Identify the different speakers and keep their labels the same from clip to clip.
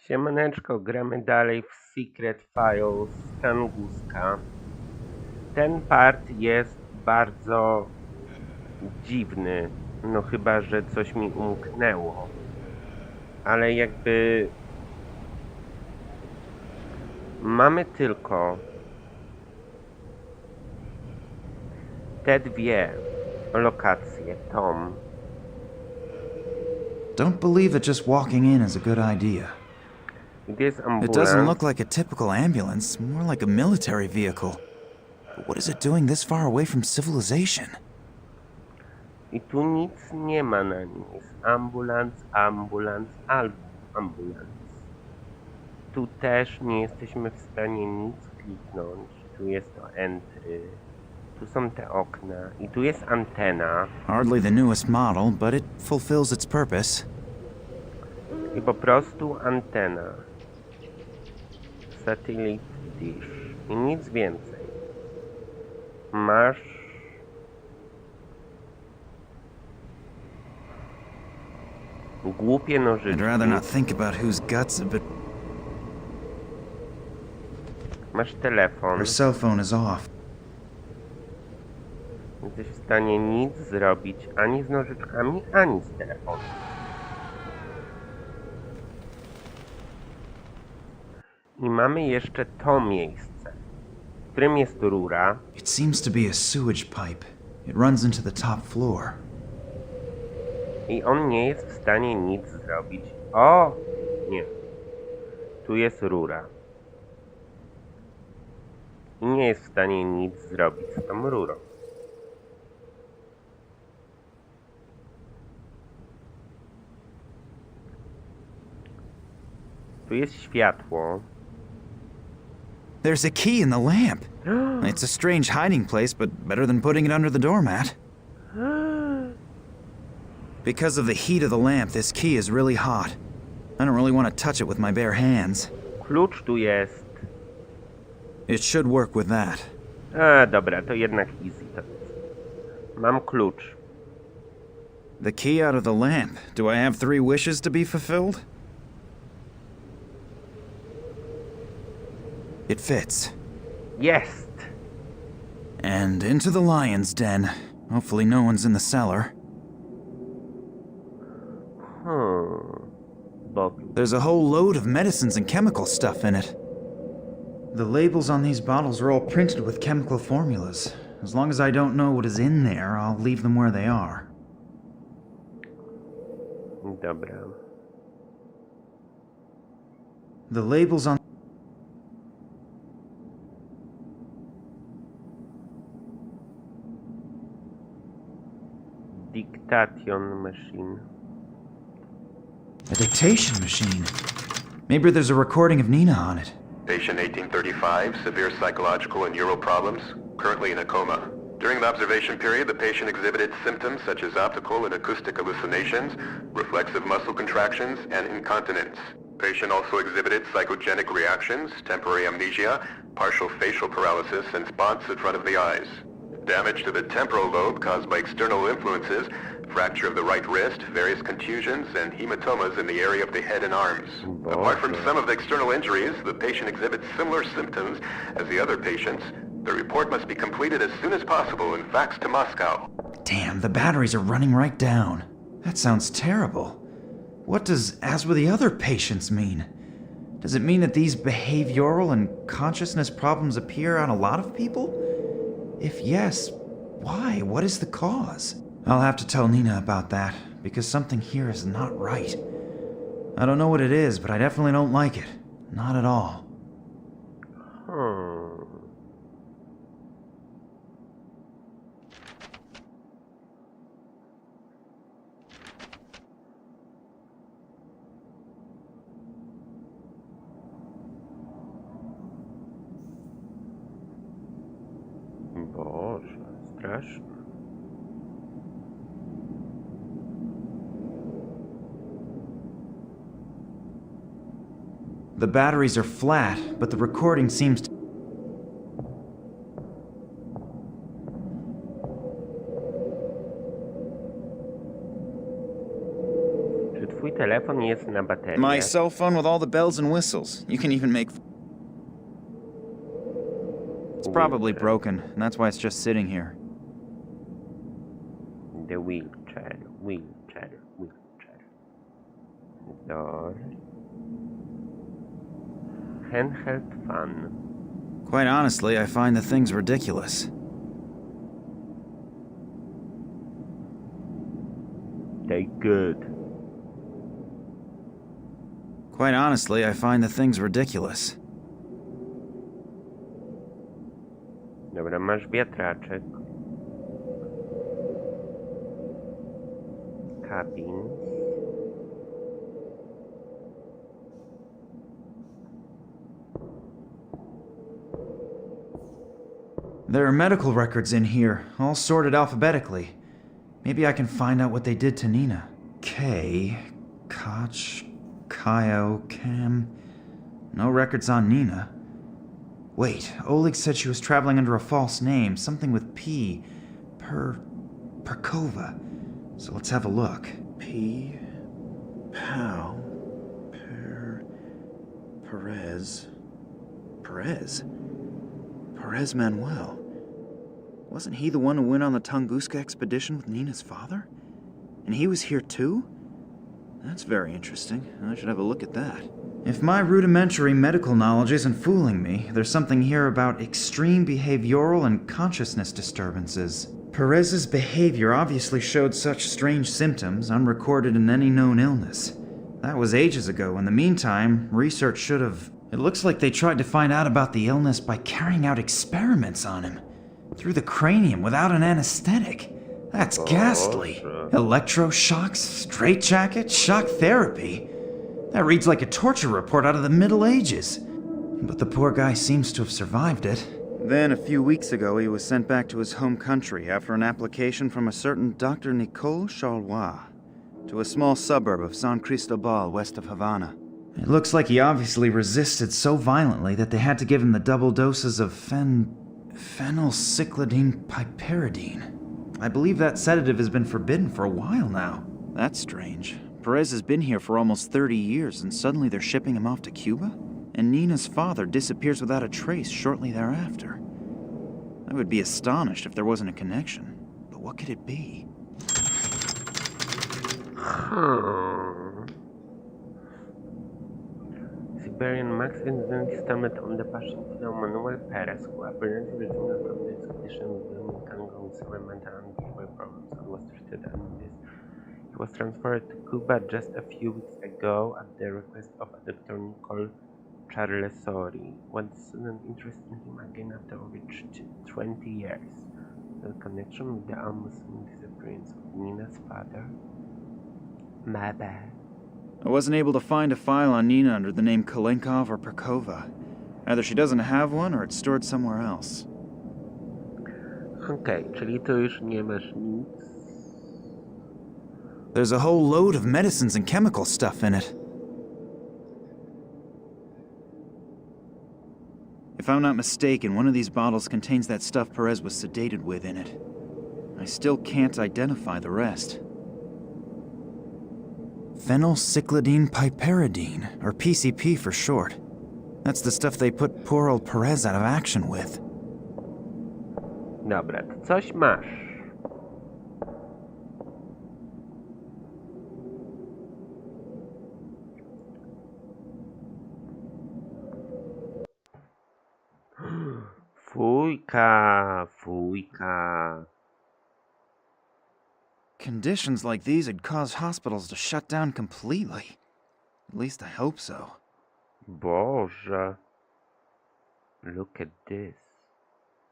Speaker 1: Siemaneczko, gramy dalej w Secret Files Tunguska. Ten part jest bardzo dziwny, no chyba, że coś mi umknęło. Ale jakby... Mamy tylko te dwie lokacje, Tom.
Speaker 2: Don't believe that just walking in is a good idea.
Speaker 1: Gdzie jest
Speaker 2: It
Speaker 1: ambulans?
Speaker 2: doesn't look like a typical ambulance, more like a military vehicle. But what is it doing this far away from civilization?
Speaker 1: I tu nic nie ma na nim. Jest ambulans, ambulans, albo ambulans. Tu też nie jesteśmy w stanie nic kliknąć. Tu jest to entry. Tu są te okna. I tu jest antena.
Speaker 2: Hardly the newest model, but it fulfills its purpose.
Speaker 1: I po prostu antena. Satellite dish. I nic więcej. Masz... głupie
Speaker 2: I'd
Speaker 1: nożyczki.
Speaker 2: rather not think about whose guts have been...
Speaker 1: Masz telefon.
Speaker 2: Her cell phone is off.
Speaker 1: Nie jesteś w stanie nic zrobić ani z nożyczkami, ani z telefonem. I mamy jeszcze to miejsce, w którym jest rura.
Speaker 2: It seems to be a sewage pipe. It runs into the top floor.
Speaker 1: I on nie jest w stanie nic zrobić. O! Nie. Tu jest rura. I nie jest w stanie nic zrobić z tą rurą. Tu jest światło.
Speaker 2: There's a key in the lamp. It's a strange hiding place, but better than putting it under the doormat. Because of the heat of the lamp, this key is really hot. I don't really want to touch it with my bare hands.
Speaker 1: Klucz tu jest.
Speaker 2: It should work with that.
Speaker 1: A, dobra, to jednak easy to jest. Mam klucz.
Speaker 2: The key out of the lamp. Do I have 3 wishes to be fulfilled? It fits.
Speaker 1: Jest!
Speaker 2: And into the lion's den. Hopefully no one's in the cellar.
Speaker 1: Bogu.
Speaker 2: There's a whole load of medicines and chemical stuff in it. The labels on these bottles are all printed with chemical formulas. As long as I don't know what is in there, I'll leave them where they are.
Speaker 1: Dobra.
Speaker 2: The labels on...
Speaker 1: Dictation machine.
Speaker 2: A dictation machine. Maybe there's a recording of Nina on it.
Speaker 3: Patient 1835, severe psychological and neural problems, currently in a coma. During the observation period, the patient exhibited symptoms such as optical and acoustic hallucinations, reflexive muscle contractions, and incontinence. Patient also exhibited psychogenic reactions, temporary amnesia, partial facial paralysis, and spots in front of the eyes. Damage to the temporal lobe caused by external influences, fracture of the right wrist, various contusions, and hematomas in the area of the head and arms. Apart from some of the external injuries, the patient exhibits similar symptoms as the other patients. The report must be completed as soon as possible and faxed to Moscow.
Speaker 2: Damn, the batteries are running right down. That sounds terrible. What does "as with the other patients" mean? Does it mean that these behavioral and consciousness problems appear on a lot of people? If yes, why? What is the cause? I'll have to tell Nina about that, because something here is not right. I don't know what it is, but I definitely don't like it. Not at all.
Speaker 1: Boże, straszne.
Speaker 2: The batteries are flat, but the recording seems to...
Speaker 1: Czy twój telefon telefon jest na baterię.
Speaker 2: My cell phone with all the bells and whistles. You can even make... It's probably broken, and that's why it's just sitting here.
Speaker 1: The wheelchair. Door. Handheld fan.
Speaker 2: Quite honestly, I find the thing's ridiculous.
Speaker 1: They good.
Speaker 2: Quite honestly, I find the thing's ridiculous.
Speaker 1: Dobra, masz wiatraczek. Cabin.
Speaker 2: There are medical records in here, all sorted alphabetically. Maybe I can find out what they did to Nina. K, Koch, Kyo, Cam... No records on Nina. Wait, Oleg said she was traveling under a false name, something with P. Perkova. So let's have a look. P... Pow... Perez... Perez Manuel. Wasn't he the one who went on the Tunguska expedition with Nina's father? And he was here too? That's very interesting. I should have a look at that. If my rudimentary medical knowledge isn't fooling me, there's something here about extreme behavioral and consciousness disturbances. Perez's behavior obviously showed such strange symptoms unrecorded in any known illness. That was ages ago. In the meantime, research should have... It looks like they tried to find out about the illness by carrying out experiments on him. Through the cranium without an anesthetic. That's ghastly. Electroshocks, straitjacket, shock therapy. That reads like a torture report out of the Middle Ages. But the poor guy seems to have survived it. Then, a few weeks ago, he was sent back to his home country after an application from a certain Dr. Nicole Charlois to a small suburb of San Cristobal west of Havana. It looks like he obviously resisted so violently that they had to give him the double doses of phenylcyclidine piperidine. I believe that sedative has been forbidden for a while now. That's strange. Perez has been here for almost 30 years, and suddenly they're shipping him off to Cuba? And Nina's father disappears without a trace shortly thereafter. I would be astonished if there wasn't a connection. But what could it be?
Speaker 1: Siberian Max incidentally stumbled on the patient Manuel Perez, who apparently returned from the expedition with Tango with severe mental and behavioral problems and was treated and this. He was transferred to Cuba just a few weeks ago at the request of a Dr. Nicole Charlesori. What sudden interest in him again after over 20 years? The connection with the almost disappearance of Nina's father? My bad.
Speaker 2: I wasn't able to find a file on Nina under the name Kalenkov or Perkova. Either she doesn't have one or it's stored somewhere else.
Speaker 1: Okej, czyli tu już nie masz nic.
Speaker 2: There's a whole load of medicines and chemical stuff in it. If I'm not mistaken, one of these bottles contains that stuff Perez was sedated with in it. I still can't identify the rest. Phenylcyclidine piperidine, or PCP for short. That's the stuff they put poor old Perez out of action with.
Speaker 1: Dobra, to coś masz. Fujka.
Speaker 2: Conditions like these would cause hospitals to shut down completely. At least I hope so.
Speaker 1: Boże. Look at this.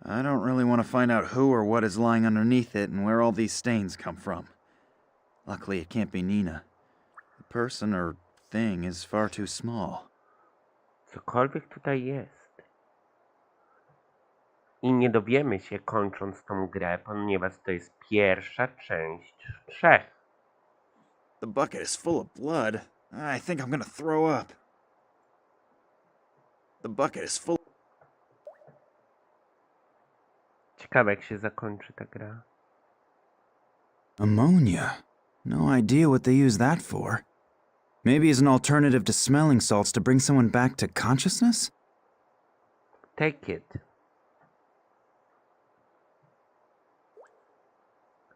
Speaker 2: I don't really want to find out who or what is lying underneath it and where all these stains come from. Luckily, it can't be Nina. The person or thing is far too small.
Speaker 1: Cokolwiek tutaj jest. I nie dowiemy się, kończąc tą grę, ponieważ to jest pierwsza część z 3.
Speaker 2: The bucket is full of blood. I think I'm gonna throw up. The bucket is full...
Speaker 1: Ciekawe, jak się zakończy ta gra.
Speaker 2: Ammonia. No idea what they use that for. Maybe as an alternative to smelling salts to bring someone back to consciousness?
Speaker 1: Take it.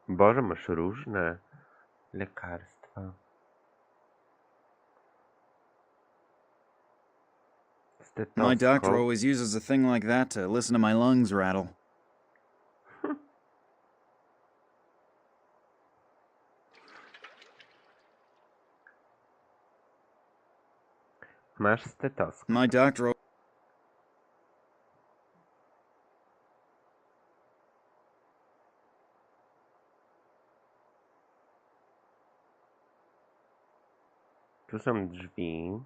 Speaker 1: Boże, masz różne lekarstwa.
Speaker 2: My doctor
Speaker 1: Stetoskop.
Speaker 2: always uses a thing like that to listen to my lungs rattle.
Speaker 1: Masz stetoskop.
Speaker 2: My doctor...
Speaker 1: Tu są drzwi.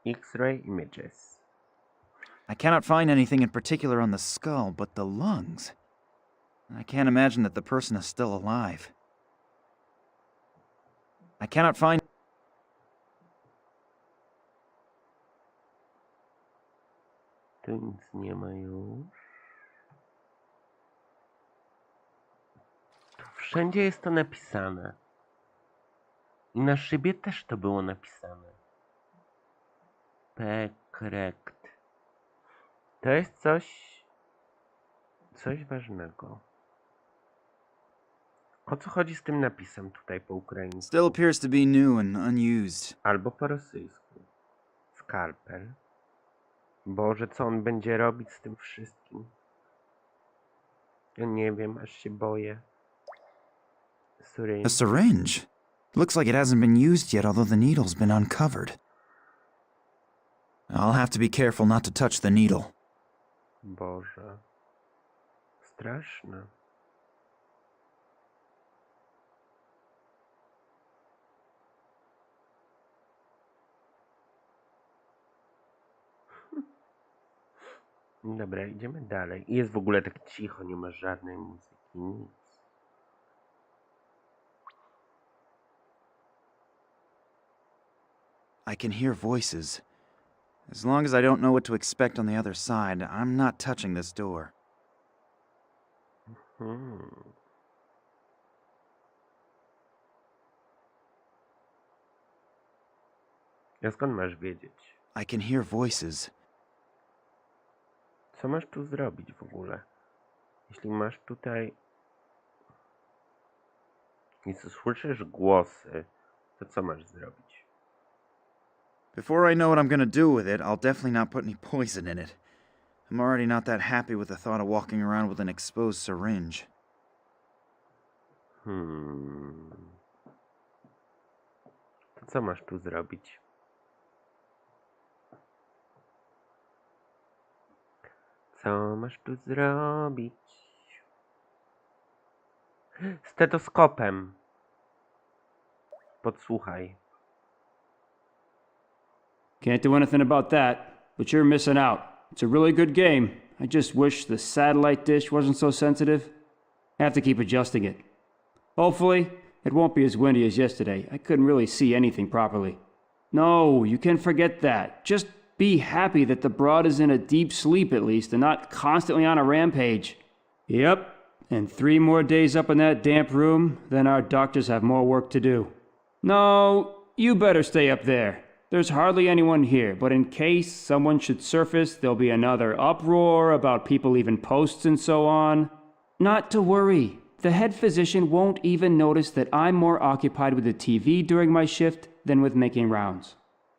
Speaker 1: X-ray images.
Speaker 2: I cannot find anything in particular on the skull, but the lungs. I can't imagine that the person is still alive. I cannot find...
Speaker 1: Tu nic nie ma już. Tu wszędzie jest to napisane. I na szybie też to było napisane. Pekrekt. To jest coś ważnego. O co chodzi z tym napisem tutaj po ukraińsku?
Speaker 2: Still appears to be new and unused.
Speaker 1: Albo po rosyjsku. Skalpel. Boże, co on będzie robić z tym wszystkim? Ja nie wiem, aż się boję. Syringe.
Speaker 2: A syringe? Looks like it hasn't been used yet, although the needle's been uncovered. I'll have to be careful not to touch the needle.
Speaker 1: Boże. Straszne. Dobra, idziemy dalej. I jest w ogóle tak cicho, nie ma żadnej muzyki, nic.
Speaker 2: I can hear voices. As long as I don't know what to expect on the other side, I'm not touching this door.
Speaker 1: A skąd masz wiedzieć?
Speaker 2: I can hear voices.
Speaker 1: Co masz tu zrobić w ogóle? Jeśli masz tutaj... Jeśli słyszysz głosy, to co masz zrobić?
Speaker 2: Before I know what I'm gonna do with it, I'll definitely not put any poison in it. I'm already not that happy with the thought of walking around with an exposed syringe.
Speaker 1: To co masz tu zrobić? Co masz tu zrobić? Stetoskopem. Podsłuchaj.
Speaker 4: Can't do anything about that, but you're missing out. It's a really good game. I just wish the satellite dish wasn't so sensitive. I have to keep adjusting it. Hopefully, it won't be as windy as yesterday. I couldn't really see anything properly. No, you can forget that. Just be happy that the broad is in a deep sleep at least and not constantly on a rampage. Yep, and 3 more days up in that damp room, then our doctors have more work to do. No, you better stay up there. There's hardly anyone here, but in case someone should surface, there'll be another uproar about people leaving posts and so on. Not to worry. The head physician won't even notice that I'm more occupied with the TV during my shift than with making rounds.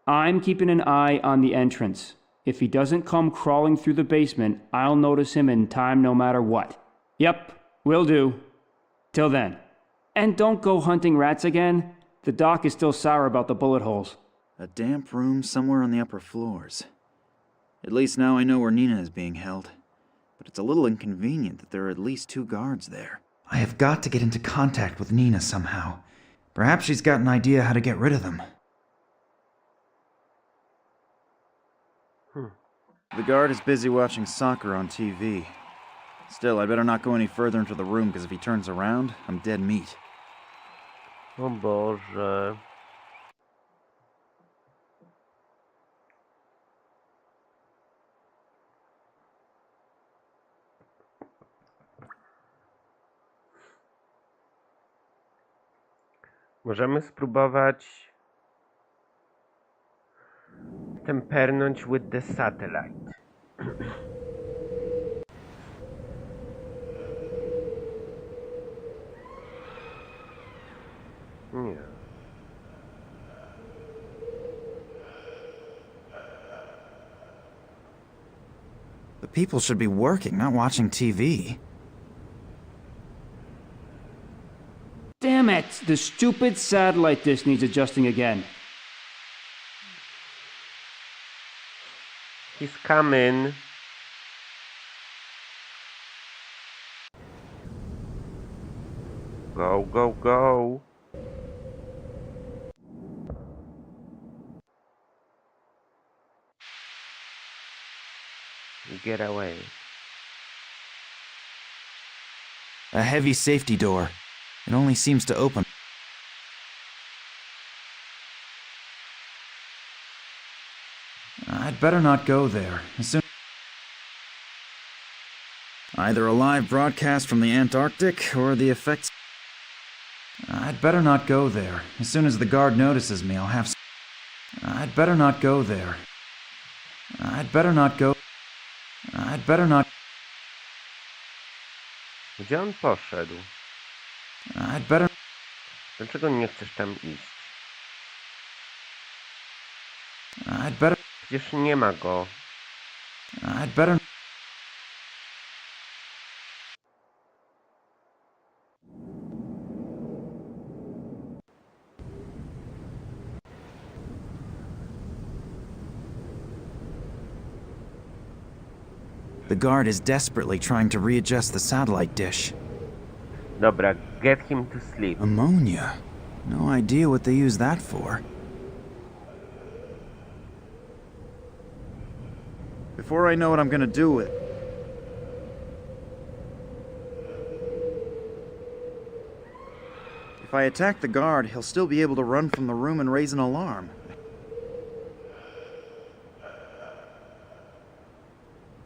Speaker 4: I'm keeping an eye on the entrance. If he doesn't come crawling through the basement, I'll notice him in time no matter what. Yep, will do. Till then. And don't go hunting rats again. The doc is still sour about the bullet holes.
Speaker 2: A damp room somewhere on the upper floors. At least now I know where Nina is being held. But it's a little inconvenient that there are at least 2 guards there. I have got to get into contact with Nina somehow. Perhaps she's got an idea how to get rid of them. The guard is busy watching soccer on TV. Still, I better not go any further into the room, because if he turns around, I'm dead meat.
Speaker 1: O Boże. Możemy spróbować Temperament with the satellite. Nie.
Speaker 2: The people should be working, not watching TV.
Speaker 4: Damn it! The stupid satellite dish needs adjusting again.
Speaker 1: He's coming. Go, go, go. Get away.
Speaker 2: A heavy safety door. It only seems to open. I'd better not go there. Either a live broadcast from the Antarctic or the effects. I'd better not go there. As soon as the guard notices me, I'll have. I'd better not go there. I'd better not go. I'd better not.
Speaker 1: Gdzie on poszedł?
Speaker 2: I'd better.
Speaker 1: Dlaczego nie chcesz tam iść?
Speaker 2: I'd better.
Speaker 1: Przecież nie ma go.
Speaker 2: I'd better. The guard is desperately trying to readjust the satellite dish.
Speaker 1: Dobra, get him to sleep.
Speaker 2: Ammonia. No idea what they use that for. Before I know what I'm gonna do with it. If I attack the guard, he'll still be able to run from the room and raise an alarm.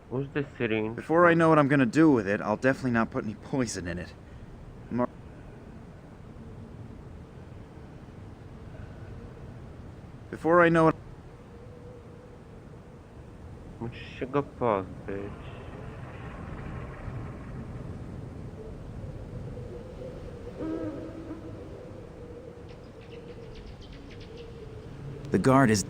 Speaker 1: Who's the syringe?
Speaker 2: Before I know what I'm gonna do with it, I'll definitely not put any poison in it. Before I know it.
Speaker 1: Musisz się go pozbyć.
Speaker 2: The guard is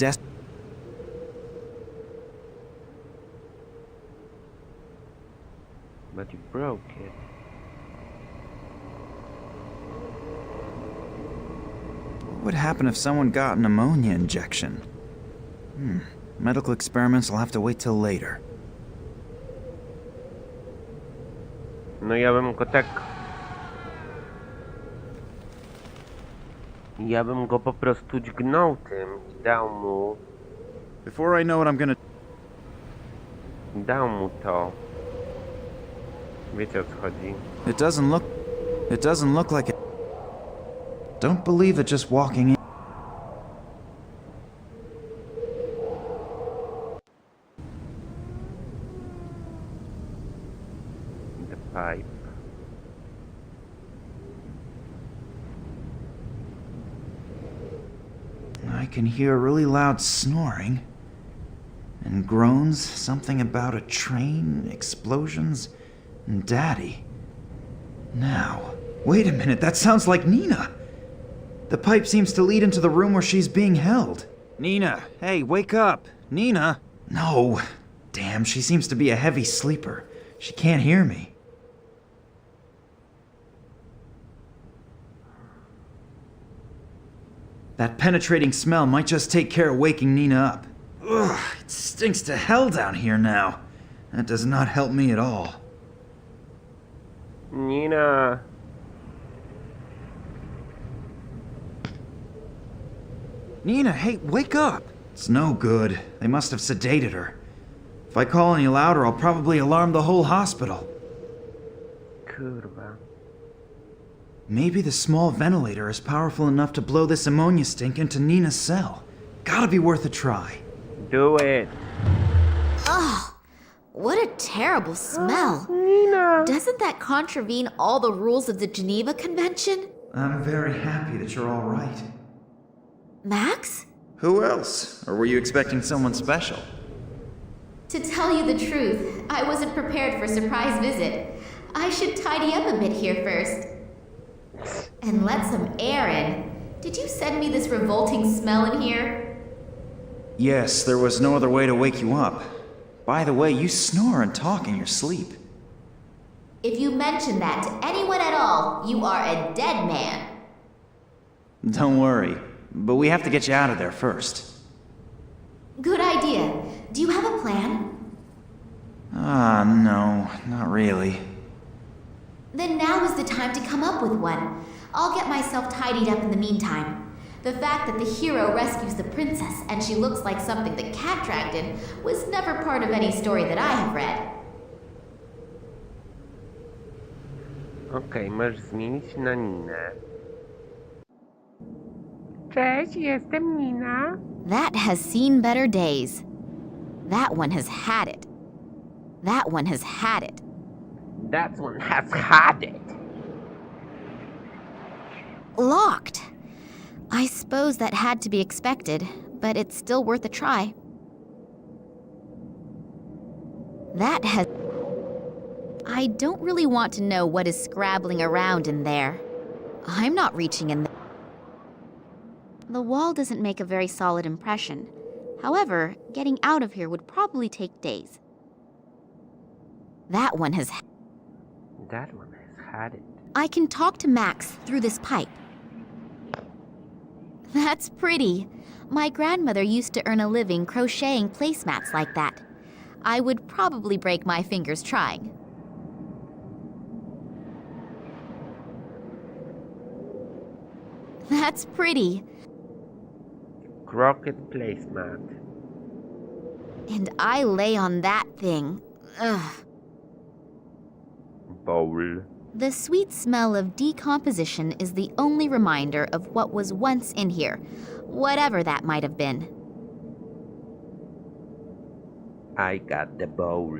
Speaker 1: But you broke it.
Speaker 2: What would happen if someone got an ammonia injection? Medical experiments will have to wait till later.
Speaker 1: No ja bym go tak... Ja bym go po prostu dźgnął tym i dał mu...
Speaker 2: Before I know what I'm gonna...
Speaker 1: Dał mu to. Wiecie o co chodzi.
Speaker 2: It doesn't look like it. Don't believe that just walking in.
Speaker 1: The pipe.
Speaker 2: I can hear really loud snoring. And groans, something about a train, explosions, and Daddy. Now, wait a minute, that sounds like Nina! The pipe seems to lead into the room where she's being held. Nina, hey, wake up! Nina! No! Damn, she seems to be a heavy sleeper. She can't hear me. That penetrating smell might just take care of waking Nina up. Ugh, it stinks to hell down here now. That does not help me at all.
Speaker 1: Nina!
Speaker 2: Nina, hey, wake up! It's no good. They must have sedated her. If I call any louder, I'll probably alarm the whole hospital.
Speaker 1: Kurwa.
Speaker 2: Maybe the small ventilator is powerful enough to blow this ammonia stink into Nina's cell. Gotta be worth a try.
Speaker 1: Do it!
Speaker 5: Ugh, what a terrible smell.
Speaker 1: Nina!
Speaker 5: Doesn't that contravene all the rules of the Geneva Convention?
Speaker 2: I'm very happy that you're all right.
Speaker 5: Max?
Speaker 2: Who else? Or were you expecting someone special?
Speaker 5: To tell you the truth, I wasn't prepared for a surprise visit. I should tidy up a bit here first. And let some air in. Did you send me this revolting smell in here?
Speaker 2: Yes, there was no other way to wake you up. By the way, you snore and talk in your sleep.
Speaker 5: If you mention that to anyone at all, you are a dead man.
Speaker 2: Don't worry, but we have to get you out of there first.
Speaker 5: Good idea. Do you have a plan?
Speaker 2: No, not really.
Speaker 5: Then now is the time to come up with one. I'll get myself tidied up in the meantime. The fact that the hero rescues the princess and she looks like something the cat dragged in was never part of any story that I have read.
Speaker 1: Okej, możesz zmienić na Ninę. Cześć, jestem Nina.
Speaker 5: That has seen better days. That one has had it. That one has had it.
Speaker 1: That one has had it.
Speaker 5: Locked. I suppose that had to be expected, but it's still worth a try. That has... I don't really want to know what is scrabbling around in there. I'm not reaching in there. The wall doesn't make a very solid impression. However, getting out of here would probably take days. That one has...
Speaker 1: That one has had it.
Speaker 5: I can talk to Max through this pipe. That's pretty. My grandmother used to earn a living crocheting placemats like that. I would probably break my fingers trying. That's pretty.
Speaker 1: Croquet placemat.
Speaker 5: And I lay on that thing. Ugh.
Speaker 1: Bowl.
Speaker 5: The sweet smell of decomposition is the only reminder of what was once in here, whatever that might have been.
Speaker 1: I got the bowl.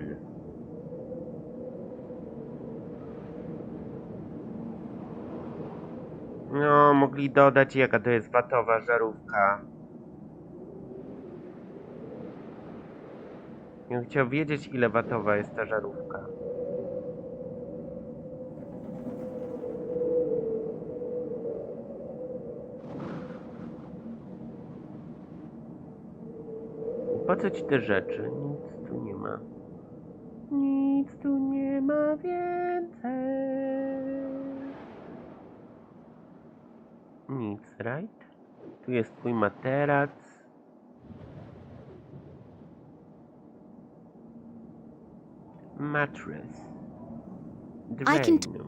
Speaker 1: No, mogli dodać, jaka to jest watowa żarówka. Ja bym chciał wiedzieć, ile watowa jest ta żarówka. Po co ci te rzeczy? Nic tu nie ma. Nic tu nie ma więcej. Nic, right? Tu jest twój materac. Mattress.
Speaker 5: I can
Speaker 1: Drain.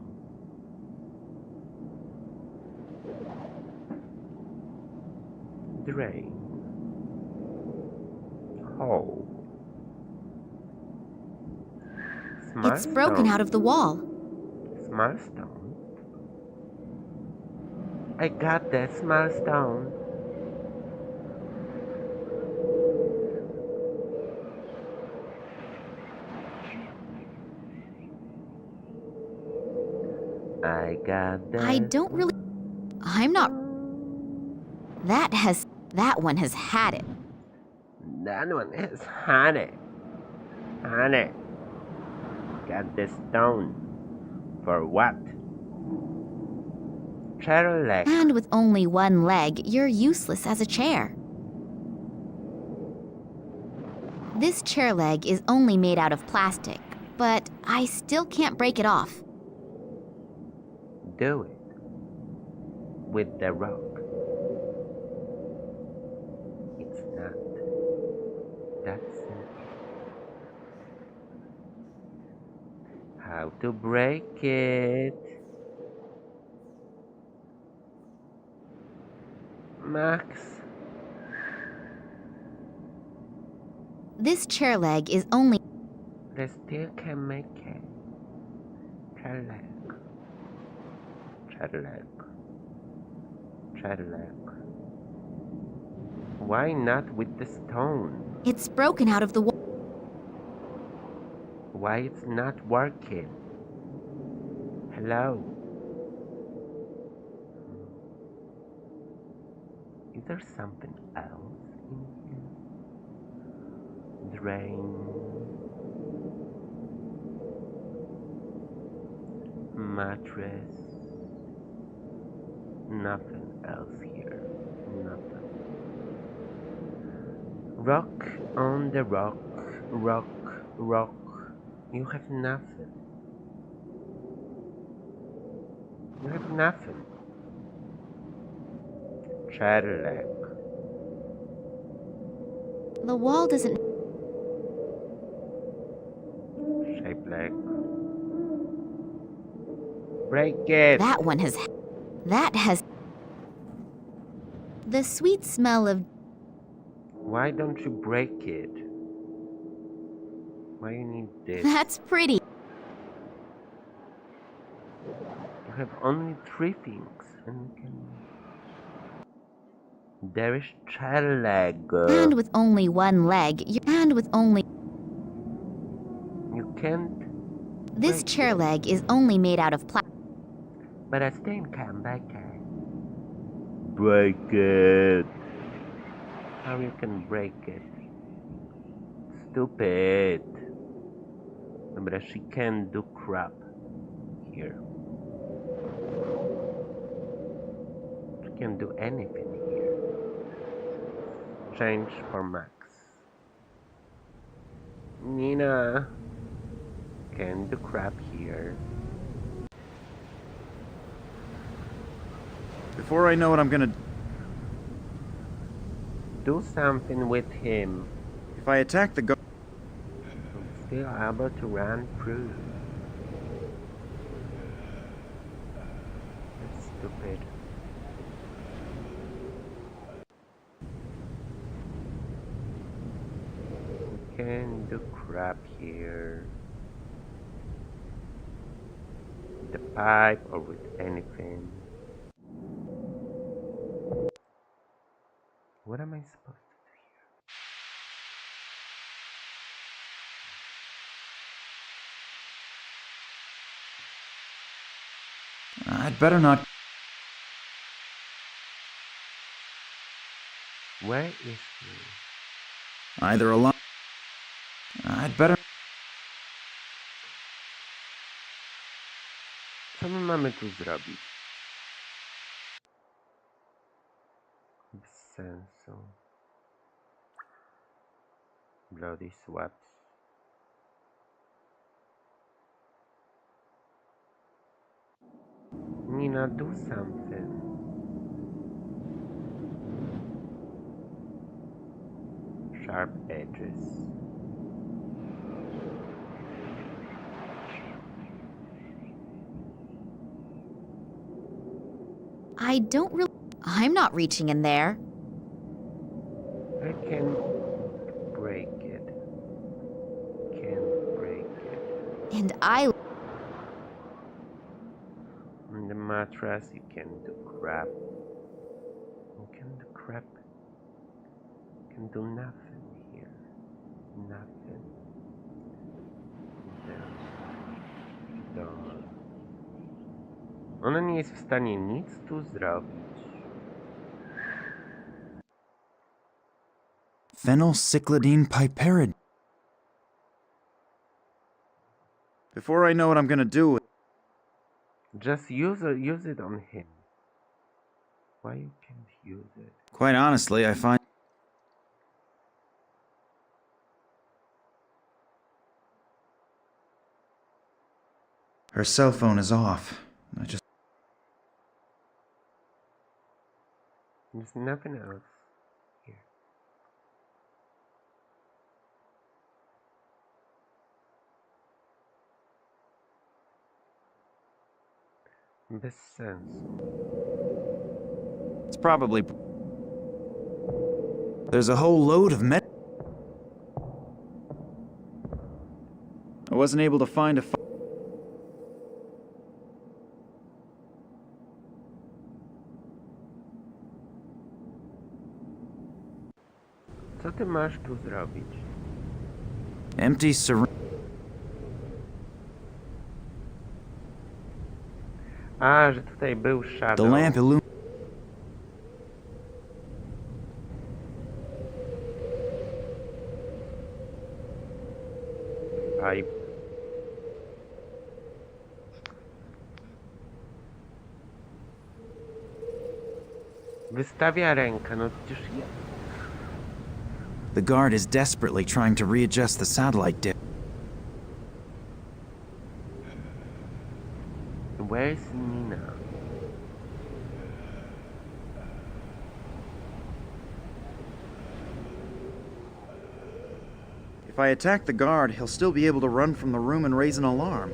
Speaker 1: Drain. Hole.
Speaker 5: It's broken out of the wall.
Speaker 1: Small stone. I got that small stone. I got that.
Speaker 5: I don't really... I'm not... That one has had it.
Speaker 1: That one is honey. Honey. Got the stone. For what? Chair leg.
Speaker 5: And with only one leg, you're useless as a chair. This chair leg is only made out of plastic, but I still can't break it off.
Speaker 1: Do it. With the rock. It's not. That's it. How to break it? Max.
Speaker 5: This chair leg is only...
Speaker 1: They still can make it. Chair leg. Chair leg. Chair leg. Why not with the stone?
Speaker 5: It's broken out of the wall.
Speaker 1: Why it's not working? Hello? It's there something else in here? Drain. Mattress. Nothing else here. Nothing. Rock on the rock. Rock. Rock. You have nothing. You have nothing. Chair leg.
Speaker 5: The wall doesn't.
Speaker 1: Shape leg. Break it!
Speaker 5: That one has. That has. The sweet smell of.
Speaker 1: Why don't you break it? Why you need this?
Speaker 5: That's pretty.
Speaker 1: You have only 3 things and you can... There is chair leg.
Speaker 5: And with only one leg, and with only.
Speaker 1: You can't...
Speaker 5: This
Speaker 1: break
Speaker 5: chair
Speaker 1: it.
Speaker 5: leg is only made out of plastic.
Speaker 1: But I still can break it. Break it. How you can break it? Stupid. But she can do crap here. She can do anything here. Change for Max. Nina can do crap here.
Speaker 2: Before I know what I'm gonna...
Speaker 1: Do something with him.
Speaker 2: If I attack the guard...
Speaker 1: Still able to run through. That's stupid. We can do crap here. With the pipe or with anything. What am I supposed to do
Speaker 2: I'd better not...
Speaker 1: here? Where is he?
Speaker 2: Either alone... I'd better...
Speaker 1: Co my mamy tu zrobić? Bez sensu. Bloody swaps. Nina, do something. Sharp edges.
Speaker 5: I don't really. I'm not reaching in there.
Speaker 1: I can break it. Can break it.
Speaker 5: And I.
Speaker 1: On the mattress, you can do crap. You can do crap. You can do nothing here. Nothing. Down. Ona nie jest w stanie nic tu zrobić.
Speaker 2: Phenylcyclidine piperid. Before I know what I'm gonna do with...
Speaker 1: Just use it on him. Why you can't use it?
Speaker 2: Quite honestly, I find... Her cell phone is off. I just...
Speaker 1: There's nothing else here. Bez sensu.
Speaker 2: It's probably... There's a whole load of met... I wasn't able to find a...
Speaker 1: Co ty masz tu zrobić?
Speaker 2: Empty syringe.
Speaker 1: A, że tutaj był
Speaker 2: The
Speaker 1: shadow.
Speaker 2: lamp illum...
Speaker 1: pipe. Wystawia rękę, no przecież ja...
Speaker 2: The guard is desperately trying to readjust the satellite dish.
Speaker 1: Where's Nina?
Speaker 2: If I attack the guard, he'll still be able to run from the room and raise an alarm.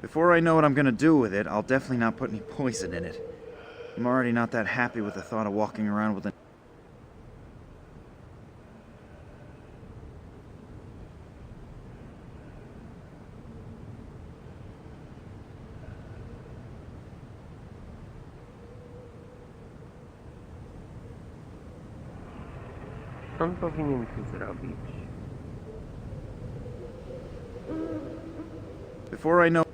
Speaker 2: Before I know what I'm gonna do with it, I'll definitely not put any poison in it. I'm already not that happy with the thought of walking around with a...
Speaker 1: On powinien to zrobić.
Speaker 2: Before I know...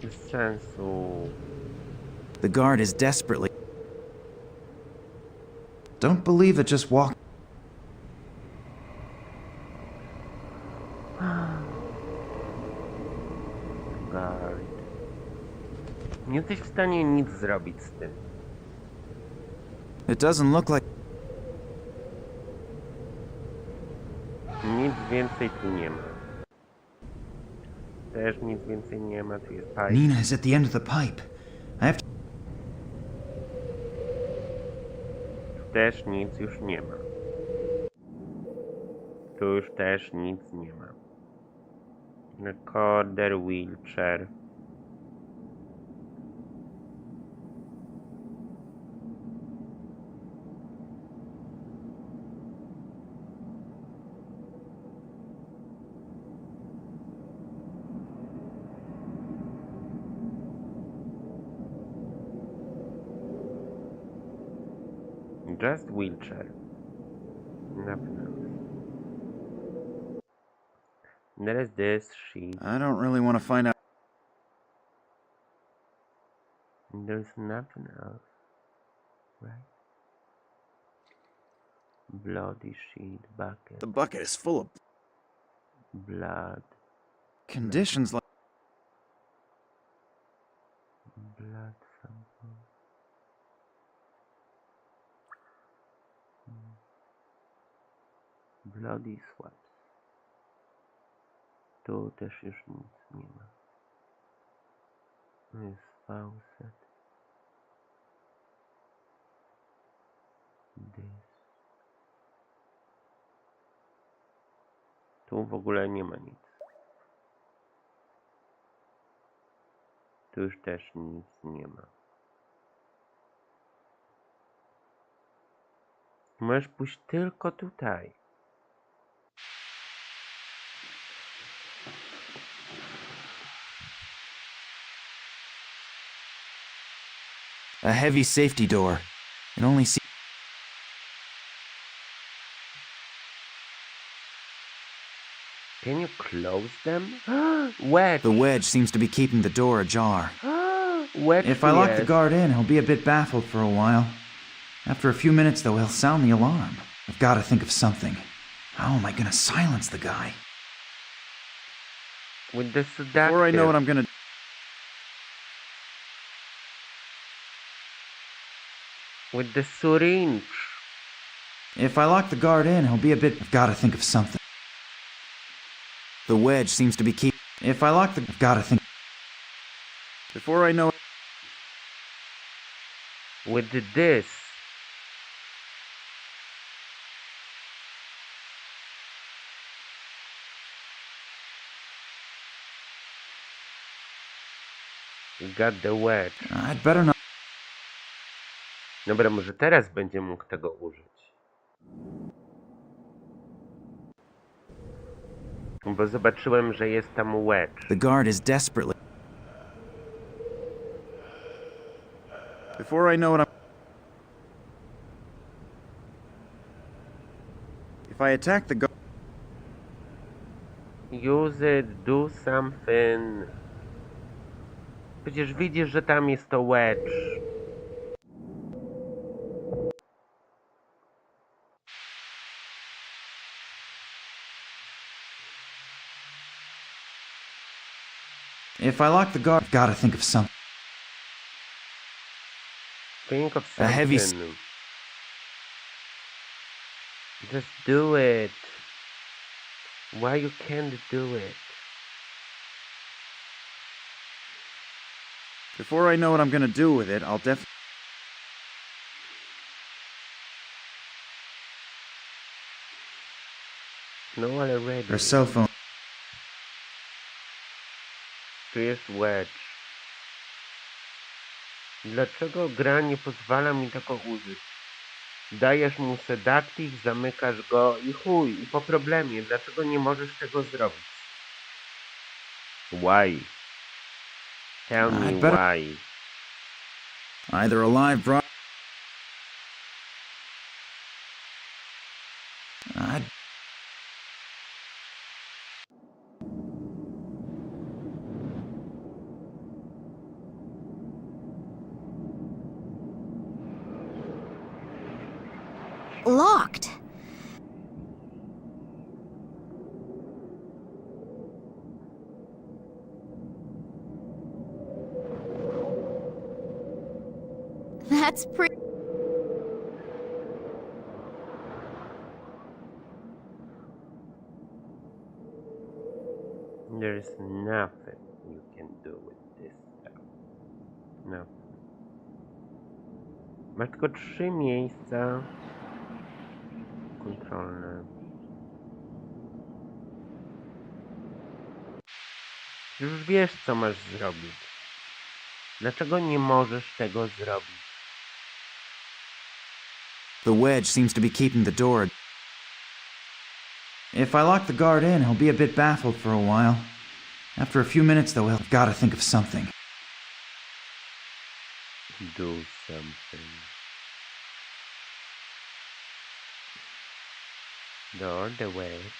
Speaker 1: Bez sensu.
Speaker 2: The guard is desperately... Don't believe that just walk...
Speaker 1: Guard. Nie jesteś w stanie nic zrobić z tym.
Speaker 2: It doesn't look like...
Speaker 1: Nic więcej tu nie ma. Też nic więcej nie ma, tu jest pipe.
Speaker 2: Nina is at the end of the pipe. I have to...
Speaker 1: Też nic już nie ma. Tu już też nic nie ma. Recorder, wheelchair. Just wheelchair. Nothing else. There is this sheet.
Speaker 2: I don't really want to find out...
Speaker 1: There's nothing else. Right? Bloody sheet, bucket,
Speaker 2: The bucket is full of...
Speaker 1: blood,
Speaker 2: conditions like...
Speaker 1: blood sample. Bloody swaps. Tu też już nic nie ma. To jest faucet. This. Tu w ogóle nie ma nic. Tu już też nic nie ma. Możesz pójść tylko tutaj.
Speaker 2: A heavy safety door. It only seems...
Speaker 1: Can you close them? Wedge!
Speaker 2: The wedge seems to be keeping the door ajar.
Speaker 1: Wedge,
Speaker 2: If I lock the
Speaker 1: yes.
Speaker 2: guard in, he'll be a bit baffled for a while. After a few minutes, though, he'll sound the alarm. I've got to think of something. How am I gonna silence the guy?
Speaker 1: With the seductive.
Speaker 2: Before I know what I'm gonna...
Speaker 1: With the syringe.
Speaker 2: If I lock the guard in, he'll be a bit... I've got to think of something. The wedge seems to be keep... If I lock the... I've got to think... Before I know...
Speaker 1: With this. You got the wedge.
Speaker 2: I'd better not...
Speaker 1: Dobra, może teraz będzie mógł tego użyć. Bo zobaczyłem, że jest tam wedge.
Speaker 2: The guard is desperately... Before I know what I'm... If I attack the guard...
Speaker 1: Use it, do something. Przecież widzisz, że tam jest to wedge.
Speaker 2: If I lock the guard, I've gotta think of something.
Speaker 1: Think of
Speaker 2: A heavy
Speaker 1: something. Just do it. Why you can't do it?
Speaker 2: Before I know what I'm gonna do with it, I'll
Speaker 1: No, already.
Speaker 2: Her cell phone.
Speaker 1: Tu jest Wedge. Dlaczego gra nie pozwala mi tego użyć? Dajesz mu sedatyw, zamykasz go i chuj, i po problemie. Dlaczego nie możesz tego zrobić? Why? Tell me why.
Speaker 2: Either alive, bro.
Speaker 5: Locked. That's pretty.
Speaker 1: There is nothing you can do with this stuff. No. Masz tylko 3 miejsca kontrolne. Już wiesz, co masz zrobić. Dlaczego nie możesz tego zrobić?
Speaker 2: The wedge seems to be keeping the door. If I lock the guard in, he'll be a bit baffled for a while. After a few minutes, though, I've gotta think of something.
Speaker 1: Do something. Door the wedge.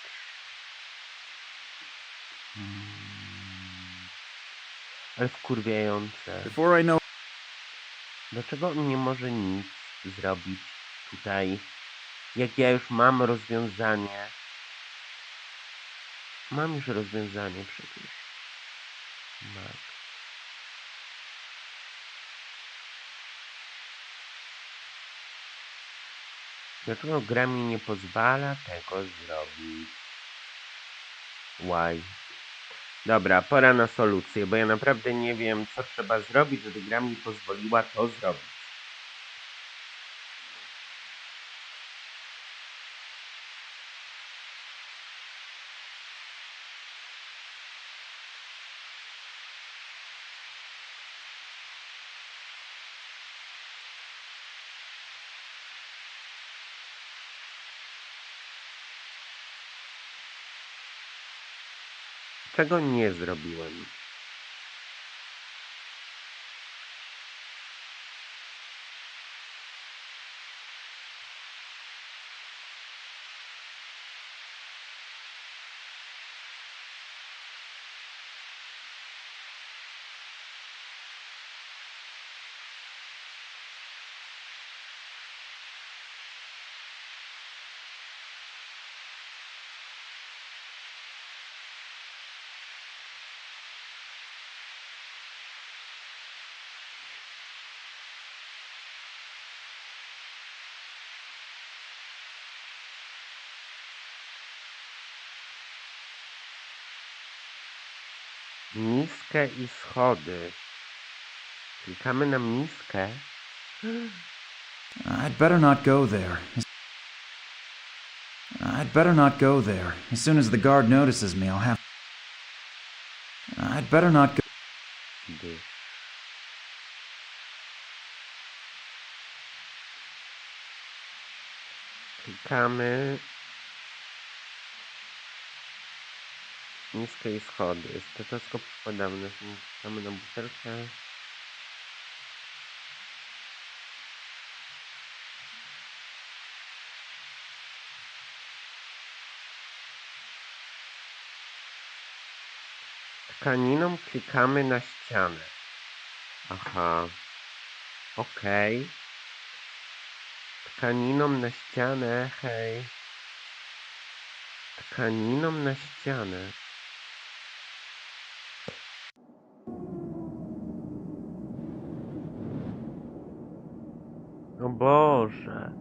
Speaker 1: Ale wkurwiające.
Speaker 2: Before I know...
Speaker 1: Dlaczego on nie może nic zrobić tutaj? Jak ja już mam rozwiązanie. Mam już rozwiązanie przecież. Mak. Dlaczego gra mi nie pozwala tego zrobić? Why? Dobra, pora na solucję, bo ja naprawdę nie wiem, co trzeba zrobić, żeby gra mi pozwoliła to zrobić. Czego nie zrobiłem? Miskę i schody. Klikamy na miskę.
Speaker 2: I'd better not go there. I'd better not go there. As soon as the guard notices me, I'll have... I'd better not go...
Speaker 1: Gdy. Klikamy. Miskę i schody. Stetoskop wkładamy. Klikamy na butelkę. Tkaniną klikamy na ścianę. Aha. Okej. Tkaniną na ścianę, hej. Tkaniną na ścianę. O Boże.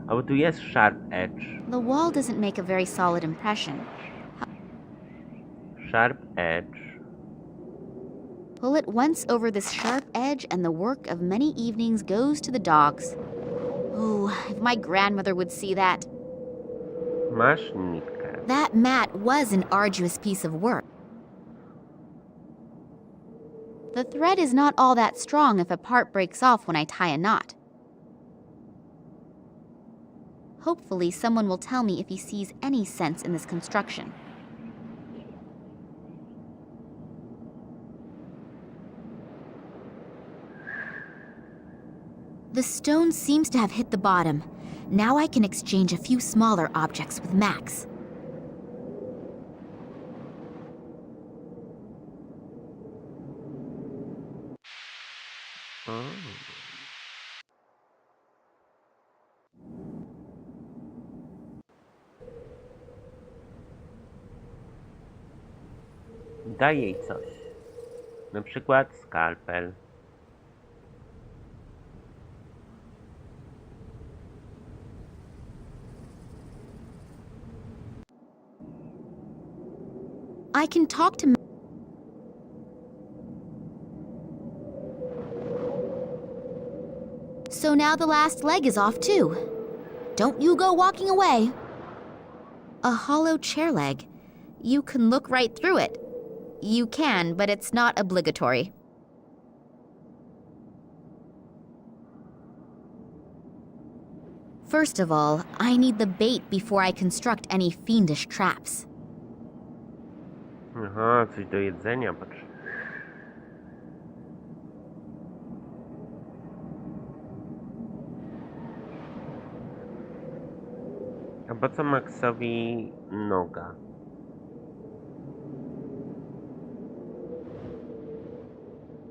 Speaker 1: A bo tu jest Sharp Edge.
Speaker 5: The wall doesn't make a very solid impression.
Speaker 1: Sharp Edge.
Speaker 5: Pull it once over this sharp edge, and the work of many evenings goes to the dogs. Oh, if my grandmother would see that.
Speaker 1: Masz nitkę.
Speaker 5: That mat was an arduous piece of work. The thread is not all that strong if a part breaks off when I tie a knot. Hopefully, someone will tell me if he sees any sense in this construction. The stone seems to have hit the bottom. Now I can exchange a few smaller objects with Max.
Speaker 1: O. Daj jej coś. Na przykład skalpel.
Speaker 5: I can talk to So now the last leg is off too. Don't you go walking away. A hollow chair leg. You can look right through it. You can, but it's not obligatory. First of all, I need the bait before I construct any fiendish traps.
Speaker 1: Aha, coś do jedzenia potrzeba. A po co Maxowi noga?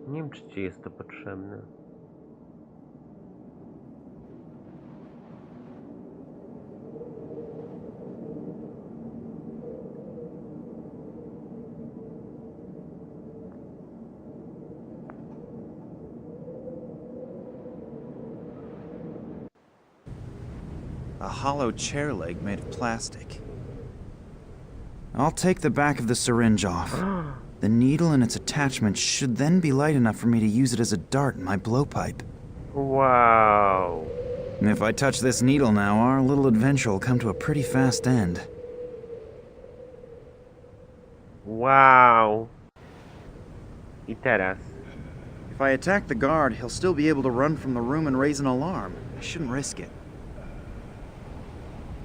Speaker 1: Nie wiem, czy ci jest to potrzebne.
Speaker 2: A hollow chair leg made of plastic. I'll take the back of the syringe off. The needle and its attachment should then be light enough for me to use it as a dart in my blowpipe.
Speaker 1: Wow.
Speaker 2: If I touch this needle now, our little adventure will come to a pretty fast end.
Speaker 1: Wow. I teraz.
Speaker 2: If I attack the guard, he'll still be able to run from the room and raise an alarm. I shouldn't risk it.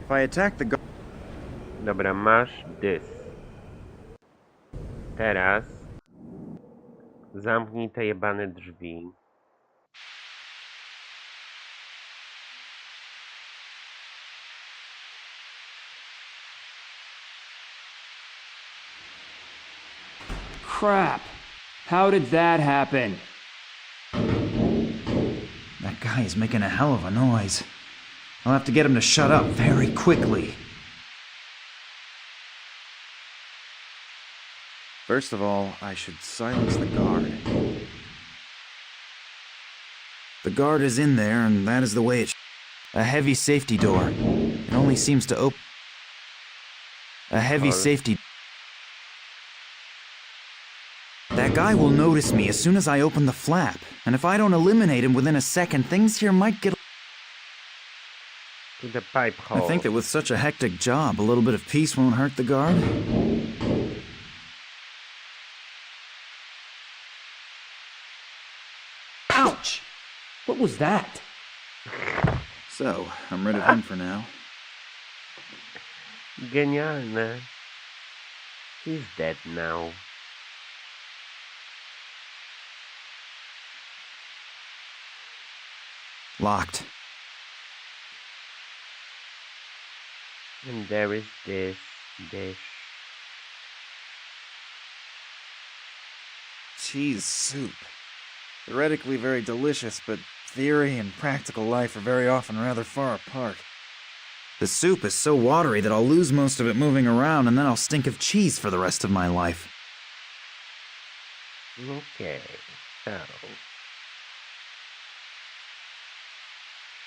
Speaker 2: If I attack the guard...
Speaker 1: Dobra, masz dys. Teraz zamknij te jebane drzwi.
Speaker 4: Crap. How did that happen?
Speaker 2: That guy is making a hell of a noise. I'll have to get him to shut up very quickly. First of all, I should silence the guard. The guard is in there, and that is the way it A heavy safety door. It only seems to open... A heavy safety... That guy will notice me as soon as I open the flap, and if I don't eliminate him within a second, things here might get...
Speaker 1: To the pipe hole.
Speaker 2: I think that with such a hectic job, a little bit of peace won't hurt the guard.
Speaker 4: Ouch! What was that?
Speaker 2: So, I'm rid of him for now.
Speaker 1: Genialne. He's dead now.
Speaker 2: Locked.
Speaker 1: And there is this dish.
Speaker 2: Cheese soup. Theoretically very delicious, but theory and practical life are very often rather far apart. The soup is so watery that I'll lose most of it moving around, and then I'll stink of cheese for the rest of my life.
Speaker 1: Okay, so...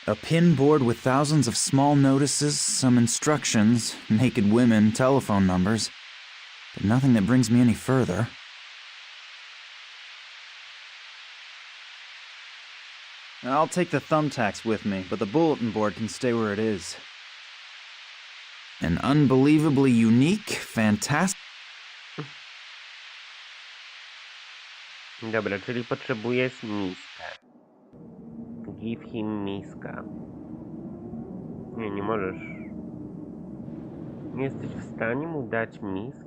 Speaker 2: A pin board with thousands of small notices, some instructions, naked women, telephone numbers, but nothing that brings me any further. I'll take the thumbtacks with me, but the bulletin board can stay where it is. An unbelievably unique, fantastic...
Speaker 1: Dobra, czyli potrzebujesz miskę. Give him miska. Nie, nie możesz. Nie jesteś w stanie mu dać miski?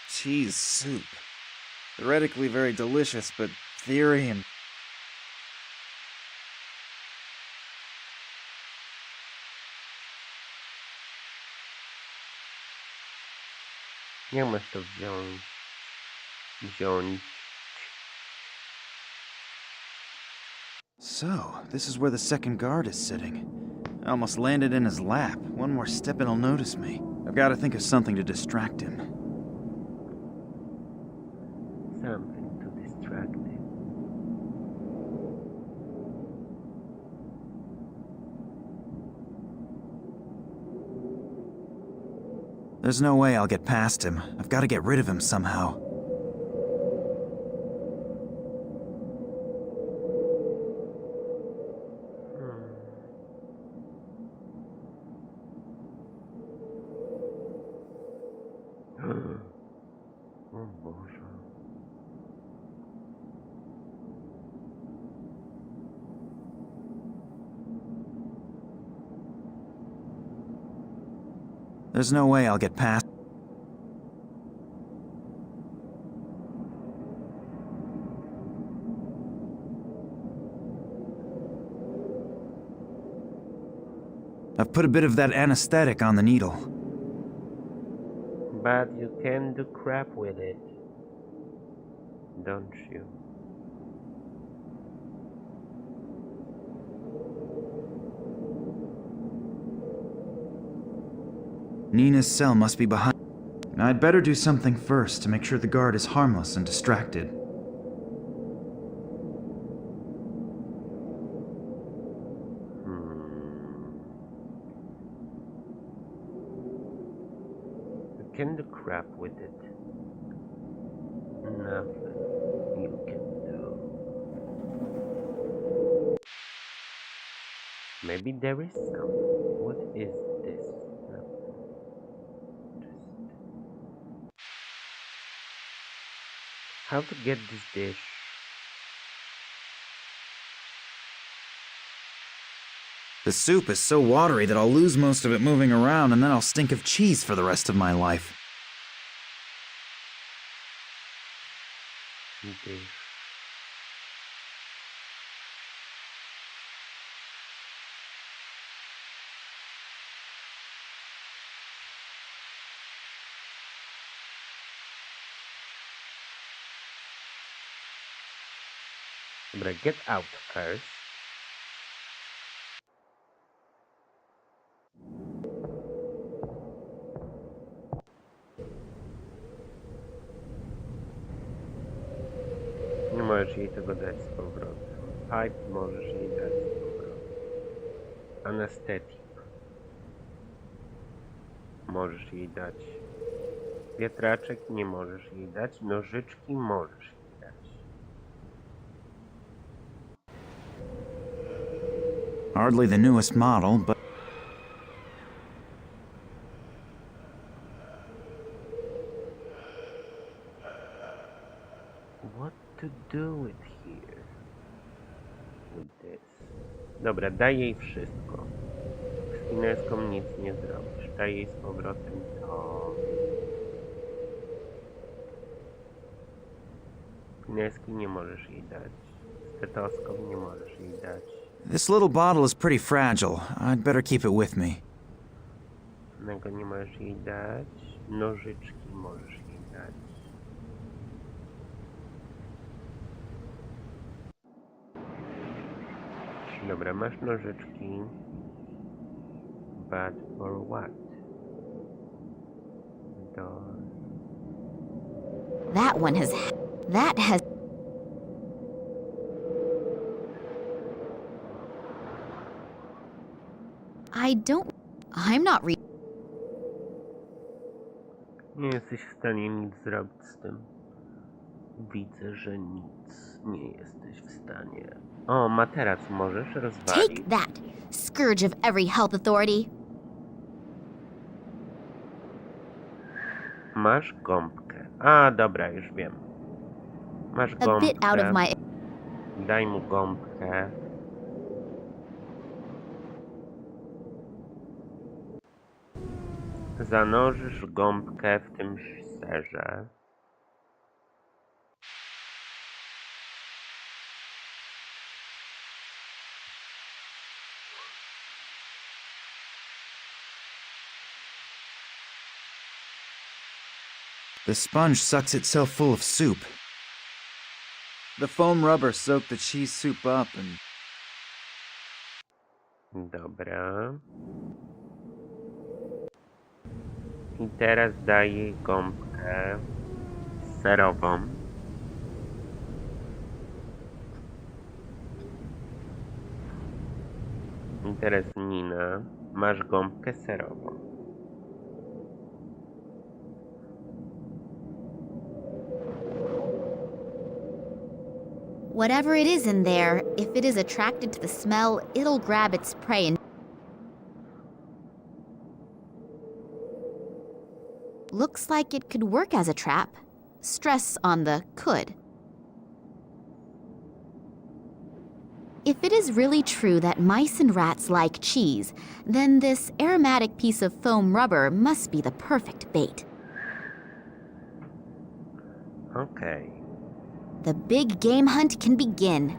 Speaker 2: Cheese soup. Theoretically very delicious, but theory and...
Speaker 1: Jak masz to wziąć? Wziąć.
Speaker 2: So, this is where the second guard is sitting. I almost landed in his lap. One more step and he'll notice me. I've got to think of something to distract him.
Speaker 1: Something to distract him.
Speaker 2: There's no way I'll get past him. I've got to get rid of him somehow.
Speaker 1: O Boże.
Speaker 2: There's no way I'll get past... I've put a bit of that anesthetic on the needle.
Speaker 1: But you can do crap with it, don't you?
Speaker 2: Nina's cell must be behind... I'd better do something first to make sure the guard is harmless and distracted.
Speaker 1: You can do crap with it. Nothing you can do. Maybe there is some. What is this? How to get this dish?
Speaker 2: The soup is so watery that I'll lose most of it moving around, and then I'll stink of cheese for the rest of my life.
Speaker 1: Dish. Dobra, get out first. Nie możesz jej tego dać z powrotem. Pipe możesz jej dać z powrotem. Anesthetic. Możesz jej dać. Wiatraczek nie możesz jej dać. Nożyczki możesz jej dać.
Speaker 2: Hardly the newest model, but...
Speaker 1: What to do with here? With this. Dobra, daj jej wszystko. Z fineską nic nie zrobisz. Daj jej z powrotem to. Fineski nie możesz jej dać. Stetoskop nie możesz jej dać.
Speaker 2: This little bottle is pretty fragile. I'd better keep it with me.
Speaker 1: Tego nie możesz jej dać. Nożyczki możesz jej dać. Dobra, masz nożyczki. But for what? Door.
Speaker 5: That one has... That has... I'm not
Speaker 1: Nie jesteś w stanie nic zrobić z tym. Widzę, że nic nie jesteś w stanie. O, materac możesz rozwalić.
Speaker 5: Take that, scourge of every health authority.
Speaker 1: Masz gąbkę. A, dobra, już wiem. Masz
Speaker 5: A bit out of
Speaker 1: gąbkę.
Speaker 5: my...
Speaker 1: Daj mu gąbkę. Zanurzysz gąbkę w tym serze.
Speaker 2: The sponge sucks itself full of soup. The foam rubber soaked the cheese soup up and...
Speaker 1: Dobra. I teraz daję gąbkę serową. I teraz Nina, masz gąbkę serową.
Speaker 5: Whatever it is in there, if it is attracted to the smell, it'll grab its prey and... Looks like it could work as a trap. Stress on the could. If it is really true that mice and rats like cheese, then this aromatic piece of foam rubber must be the perfect bait.
Speaker 1: Okej.
Speaker 5: The big game hunt can begin.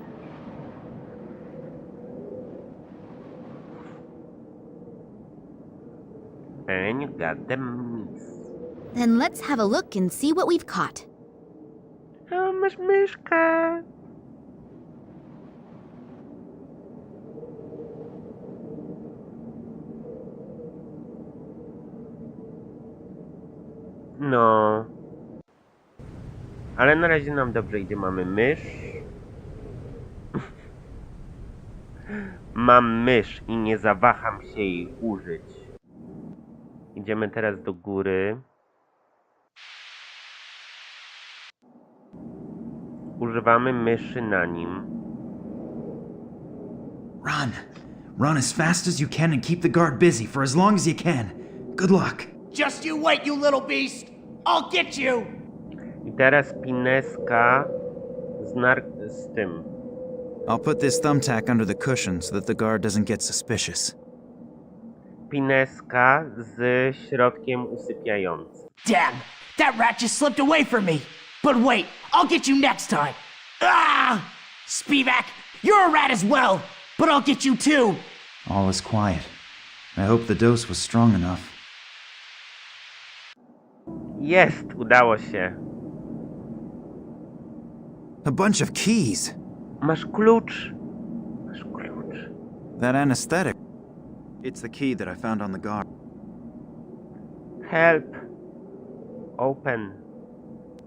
Speaker 1: And you got the mice.
Speaker 5: Then let's have a look and see what we've caught.
Speaker 1: O, masz myszkę. No. Ale na razie nam dobrze idzie. Mamy mysz. Mam mysz i nie zawaham się jej użyć. Idziemy teraz do góry. Używamy myszy na nim.
Speaker 2: Run! Run as fast as you can and keep the guard busy for as long as you can. Good luck.
Speaker 6: Just you wait, you little beast! I'll get you!
Speaker 1: I teraz pineska z tym.
Speaker 2: I'll put this thumbtack under the cushion so that the guard doesn't get suspicious.
Speaker 1: Pineska z środkiem usypiającym.
Speaker 6: Damn! That rat just slipped away from me! But wait, I'll get you next time! Ah! Spivak, you're a rat as well! But I'll get you too!
Speaker 2: All is quiet. I hope the dose was strong enough.
Speaker 1: Jest! Udało się.
Speaker 2: A bunch of keys.
Speaker 1: Masz klucz. Masz klucz.
Speaker 2: That anesthetic. It's the key that I found on the guard.
Speaker 1: Help. Open.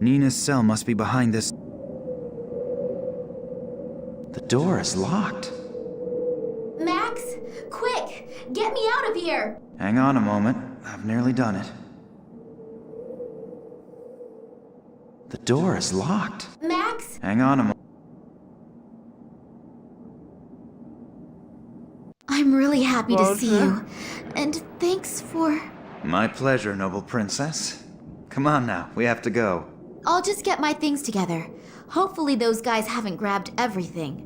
Speaker 2: Nina's cell must be behind this. The door is locked.
Speaker 5: Max, quick! Get me out of here!
Speaker 2: Hang on a moment. I've nearly done it. The door is locked.
Speaker 5: Max?
Speaker 2: Hang on a moment.
Speaker 5: I'm really happy to see you. And thanks for...
Speaker 2: My pleasure, noble princess. Come on now, we have to go.
Speaker 5: I'll just get my things together. Hopefully those guys haven't grabbed everything.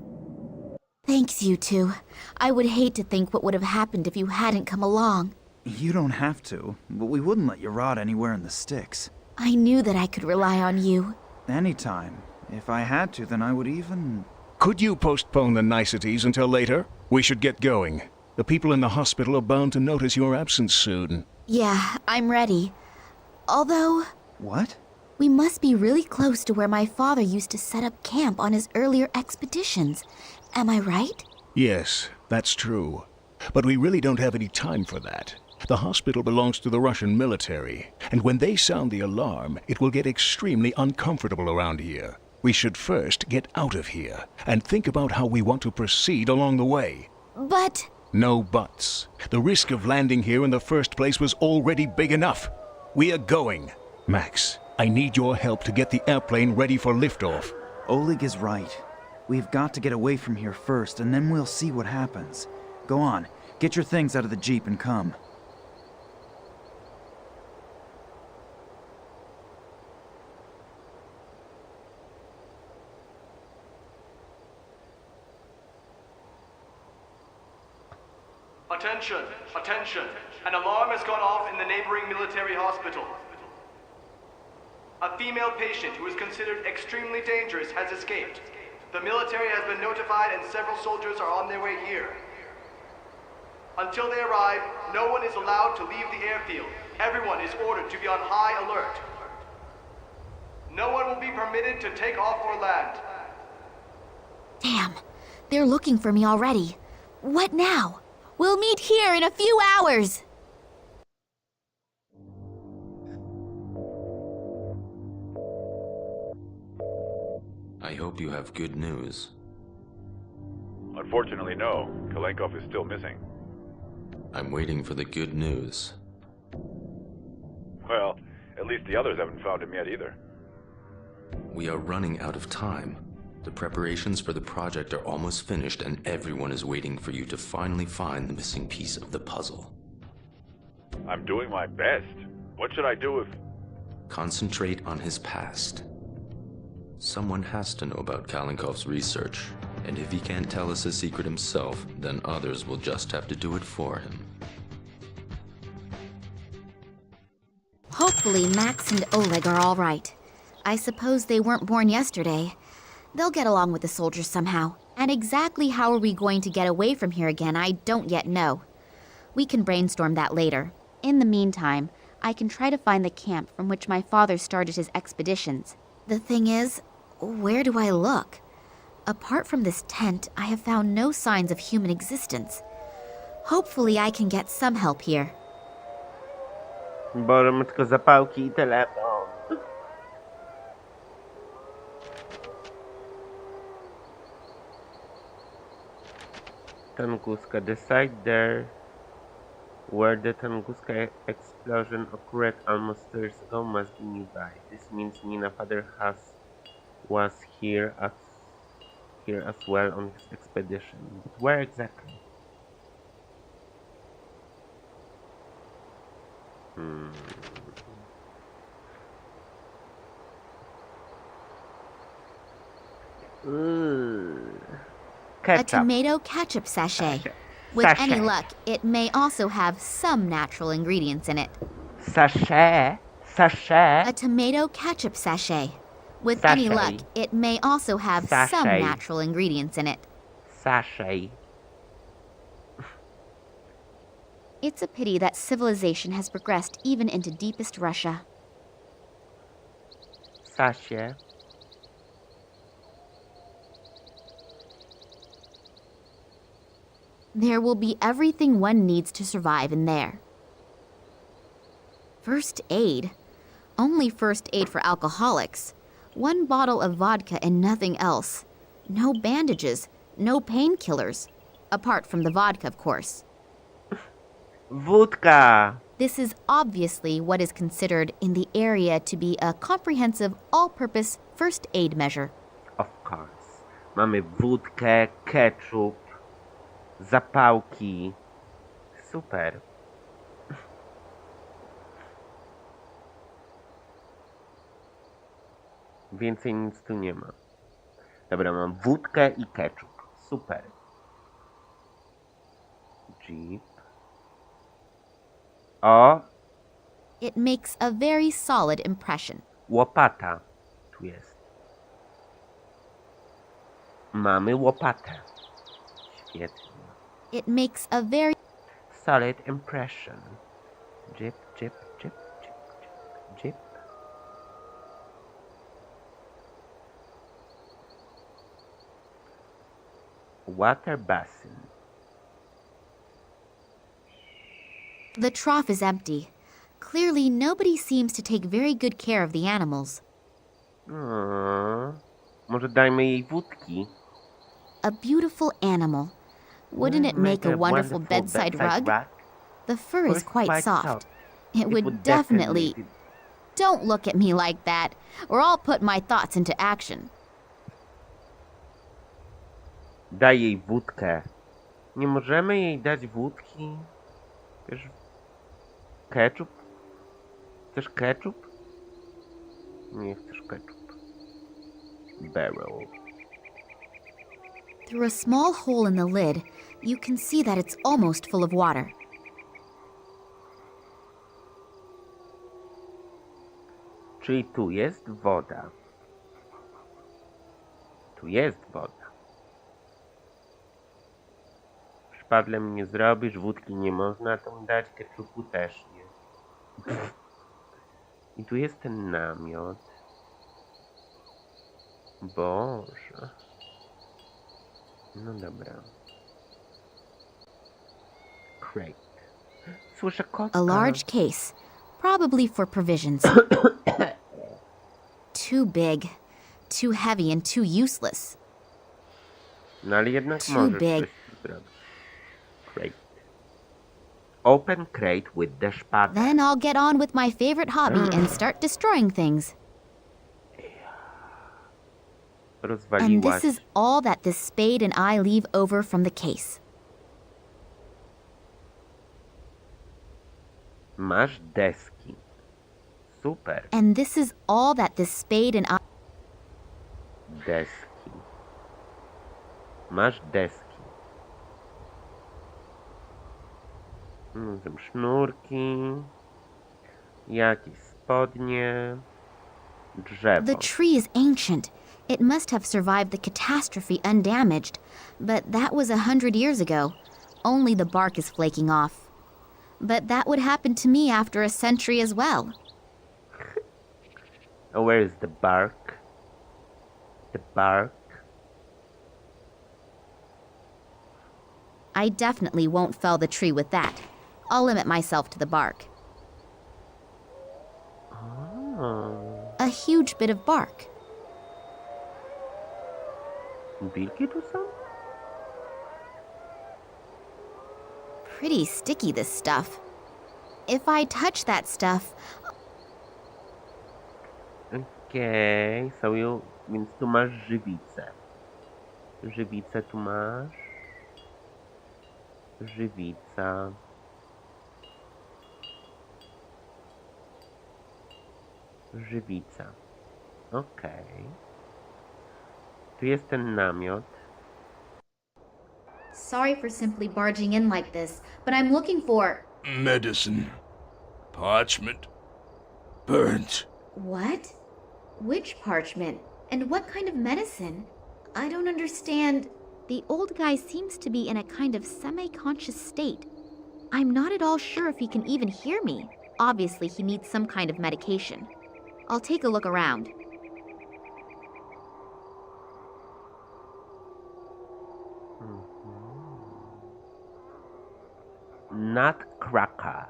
Speaker 5: Thanks, you two. I would hate to think what would have happened if you hadn't come along.
Speaker 2: You don't have to, but we wouldn't let you rot anywhere in the sticks.
Speaker 5: I knew that I could rely on you.
Speaker 2: Anytime. If I had to, then I would even...
Speaker 7: Could you postpone the niceties until later? We should get going. The people in the hospital are bound to notice your absence soon.
Speaker 5: Yeah, I'm ready. Although,
Speaker 2: What?
Speaker 5: we must be really close to where my father used to set up camp on his earlier expeditions. Am I right?
Speaker 7: Yes, that's true. But we really don't have any time for that. The hospital belongs to the Russian military, and when they sound the alarm, it will get extremely uncomfortable around here. We should first get out of here, and think about how we want to proceed along the way.
Speaker 5: But...
Speaker 7: No buts. The risk of landing here in the first place was already big enough. We are going. Max, I need your help to get the airplane ready for liftoff.
Speaker 2: Oleg is right. We've got to get away from here first, and then we'll see what happens. Go on, get your things out of the Jeep and come.
Speaker 8: Attention! Attention! An alarm has gone off in the neighboring military hospital. A female patient who is considered extremely dangerous has escaped. The military has been notified and several soldiers are on their way here. Until they arrive, no one is allowed to leave the airfield. Everyone is ordered to be on high alert. No one will be permitted to take off or land.
Speaker 5: Damn, they're looking for me already. What now? We'll meet here in a few hours.
Speaker 9: I hope you have good news.
Speaker 10: Unfortunately, no. Kalenkov is still missing.
Speaker 9: I'm waiting for the good news.
Speaker 10: Well, at least the others haven't found him yet either.
Speaker 9: We are running out of time. The preparations for the project are almost finished and everyone is waiting for you to finally find the missing piece of the puzzle.
Speaker 10: I'm doing my best. What should I do if...
Speaker 9: Concentrate on his past. Someone has to know about Kalenkov's research, and if he can't tell us his secret himself, then others will just have to do it for him.
Speaker 5: Hopefully Max and Oleg are all right. I suppose they weren't born yesterday. They'll get along with the soldiers somehow. And exactly how are we going to get away from here again, I don't yet know. We can brainstorm that later. In the meantime, I can try to find the camp from which my father started his expeditions. The thing is, where do I look? Apart from this tent, I have found no signs of human existence. Hopefully I can get some help here.
Speaker 1: Boremy tylko zapałki I telefon. Tunguska. The site there where the Tunguska explosion occurred almost 2 years ago must be nearby. This means Nina father was here as well on his expedition. But where exactly?
Speaker 5: A tomato ketchup sachet. With any luck, it may also have some natural ingredients in it.
Speaker 1: Sachet?
Speaker 5: A tomato ketchup sachet. With any luck, it may also have some natural ingredients in it.
Speaker 1: Sachet.
Speaker 5: It's a pity that civilization has progressed even into deepest Russia.
Speaker 1: Sachet.
Speaker 5: There will be everything one needs to survive in there. First aid? Only first aid for alcoholics. 1 bottle of vodka and nothing else. No bandages, no painkillers. Apart from the vodka, of course.
Speaker 1: Vodka!
Speaker 5: This is obviously what is considered in the area to be a comprehensive, all-purpose first aid measure.
Speaker 1: Of course. Mamy wódkę, ketchup, zapałki. Super. Więcej nic tu nie ma. Dobra, mam wódkę I ketchup. Super. Jeep. O!
Speaker 5: It makes a very solid impression.
Speaker 1: Łopata. Tu jest. Mamy łopatę. Świetnie.
Speaker 5: It makes a very
Speaker 1: Solid impression. Jeep, jeep, jeep, jeep, jeep, jeep. Water basin.
Speaker 5: The trough is empty. Clearly, nobody seems to take very good care of the animals.
Speaker 1: Może dajmy jej wódki?
Speaker 5: A beautiful animal. Wouldn't it make a wonderful bedside rug? The fur is quite soft. It would definitely... Don't look at me like that, or I'll put my thoughts into action.
Speaker 1: Daj jej wódkę. Nie możemy jej dać wódki? Wiesz... Ketchup? Chcesz ketchup? Nie chcesz ketchup. Barrel.
Speaker 5: Through a small hole in the lid, you can see that it's almost full of water.
Speaker 1: Czyli tu jest woda. Tu jest woda. Szpadlem nie zrobisz, wódki nie można tam dać, ketchupu też nie. I tu jest ten namiot. Boże. No dobra. Crate. Słyszę kotka.
Speaker 5: A large case, probably for provisions. Too big, too heavy and too useless.
Speaker 1: No ale jednak
Speaker 5: Too
Speaker 1: możesz
Speaker 5: big.
Speaker 1: coś tu zrobić. Crate. Open crate with the szpadel.
Speaker 5: Then I'll get on with my favorite hobby and start destroying things. And
Speaker 1: Rozwaliłaś.
Speaker 5: this is all that this spade and I leave over from the case.
Speaker 1: Masz deski. Super.
Speaker 5: And this is all that this spade and I...
Speaker 1: Deski. Masz deski. Tam sznurki. Jakieś spodnie. Drzewo.
Speaker 5: The tree is ancient. It must have survived the catastrophe undamaged. But that was 100 years ago. Only the bark is flaking off. But that would happen to me after a century as well.
Speaker 1: Oh, where is the bark? The bark?
Speaker 5: I definitely won't fell the tree with that. I'll limit myself to the bark.
Speaker 1: Oh.
Speaker 5: A huge bit of bark.
Speaker 1: Wilki tu są?
Speaker 5: Pretty sticky, this stuff. If I touch that stuff,
Speaker 1: Okej, więc tu masz żywicę. Żywicę tu masz. Żywica. Żywica. Okej. Tu jest ten namiot.
Speaker 5: sorry for simply barging in like this, but I'm looking for...
Speaker 7: Medicine. Parchment. Burnt.
Speaker 5: What? Which parchment? And what kind of medicine? I don't understand. The old guy seems to be in a kind of semi-conscious state. I'm not at all sure if he can even hear me. Obviously, he needs some kind of medication. I'll take a look around.
Speaker 1: Nutcracker.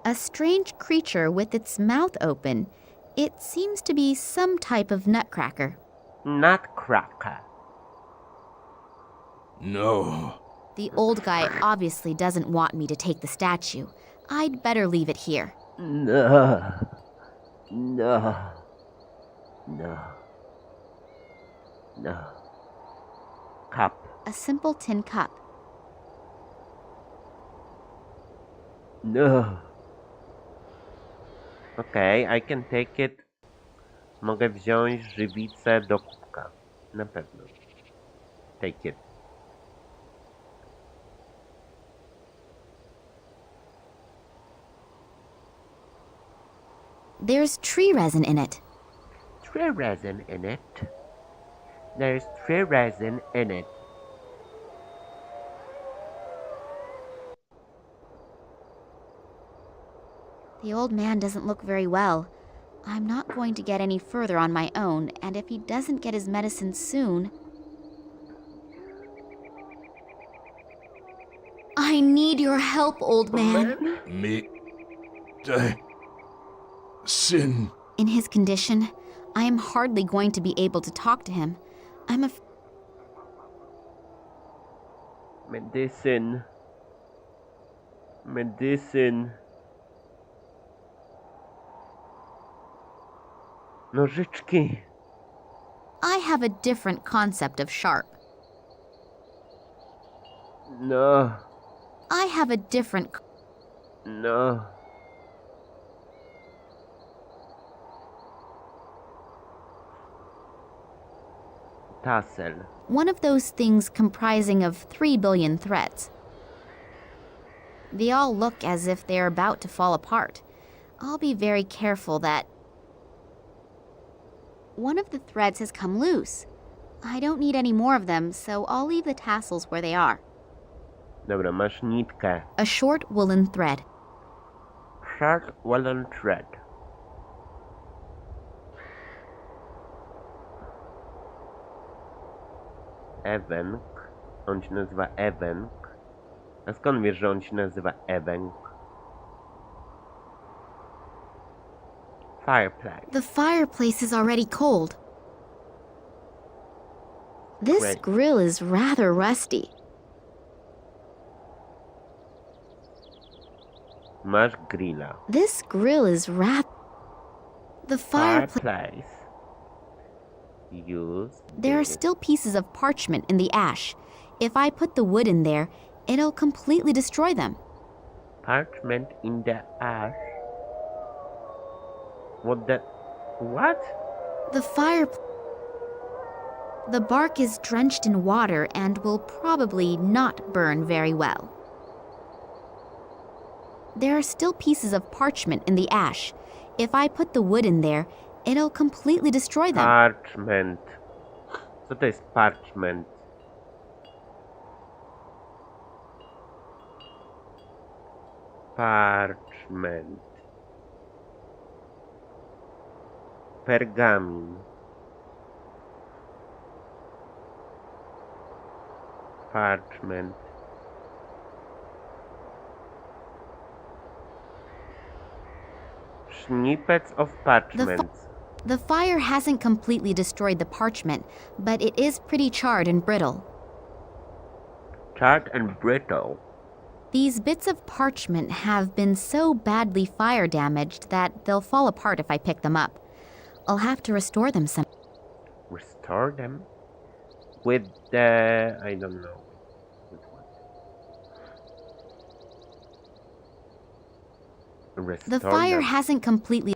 Speaker 5: A strange creature with its mouth open. It seems to be some type of nutcracker.
Speaker 1: Nutcracker.
Speaker 7: No.
Speaker 5: The old guy obviously doesn't want me to take the statue. I'd better leave it here.
Speaker 1: No. No. No. No. Cup.
Speaker 5: A simple tin cup.
Speaker 1: No. Okej, I can take it. Mogę wziąć żywicę do kubka. Na pewno. Take it.
Speaker 5: There's tree resin in it.
Speaker 1: Tree resin in it. There's tree resin in it.
Speaker 5: The old man doesn't look very well. I'm not going to get any further on my own, and if he doesn't get his medicine soon... I need your help, old man.
Speaker 7: Me... Sin...
Speaker 5: In his condition, I am hardly going to be able to talk to him. I'm
Speaker 1: Medicine. Medicine. Nożyczki.
Speaker 5: I have a different concept of sharp.
Speaker 1: No.
Speaker 5: I have a different...
Speaker 1: No. Tassel.
Speaker 5: One of those things comprising of 3 billion threads. They all look as if they're about to fall apart. I'll be very careful that... One of the threads has come loose. I don't need any more of them, so I'll leave the tassels where they are.
Speaker 1: Dobra, masz nitkę.
Speaker 5: A short woolen thread.
Speaker 1: Short woolen thread. Ewenk. On się nazywa Ewenk. A skąd wiesz, że on się nazywa Ewenk? Fireplace.
Speaker 5: The fireplace is already cold. This
Speaker 1: Great.
Speaker 5: grill is rather rusty.
Speaker 1: Masz grilla.
Speaker 5: This grill is The fireplace...
Speaker 1: Fireplace. Use.
Speaker 5: There are still pieces of parchment in the ash. If I put the wood in there, it'll completely destroy them.
Speaker 1: Parchment in the ash. What?
Speaker 5: The bark is drenched in water and will probably not burn very well. There are still pieces of parchment in the ash. If I put the wood in there, it'll completely destroy them.
Speaker 1: Parchment. Co to jest parchment? Parchment. Pergamin. Parchment. Snippets of parchments.
Speaker 5: The fire hasn't completely destroyed the parchment, but it is pretty charred and brittle.
Speaker 1: Charred and brittle.
Speaker 5: These bits of parchment have been so badly fire damaged that they'll fall apart if I pick them up. I'll have to restore them some.
Speaker 1: Restore them? With the... I don't know. With what? Restore
Speaker 5: The fire
Speaker 1: them.
Speaker 5: hasn't completely...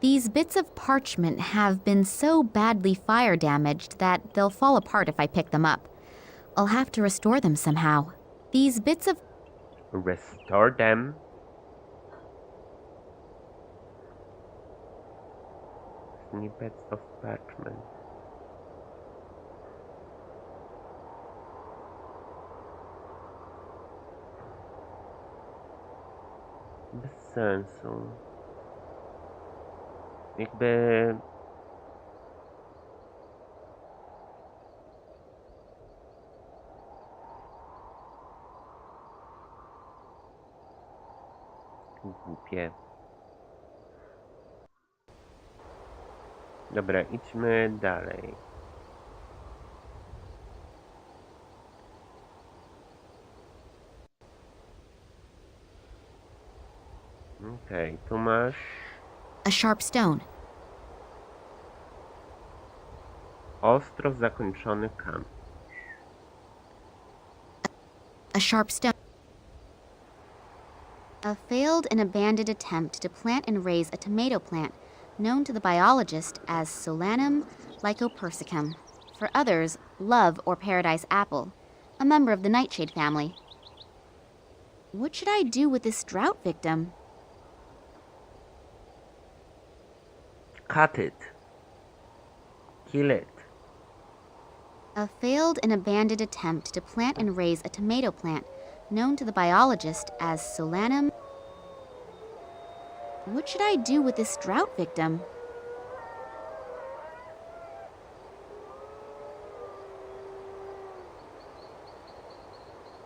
Speaker 5: These bits of parchment have been so badly fire damaged that they'll fall apart if I pick them up. I'll have to restore them somehow. These bits of...
Speaker 1: Restore them. Snippets of parchment. Bez sensu. Jakby... Głupie. Dobra, idźmy dalej. Okej, tu masz
Speaker 5: A sharp stone.
Speaker 1: ostro zakończony kamień.
Speaker 5: A sharp stone. A failed and abandoned attempt to plant and raise a tomato plant, known to the biologist as Solanum lycopersicum. For others, love or paradise apple, a member of the nightshade family. What should I do with this drought victim?
Speaker 1: Cut it. Kill it.
Speaker 5: A failed and abandoned attempt to plant and raise a tomato plant, known to the biologist as Solanum. What should I do with this drought victim?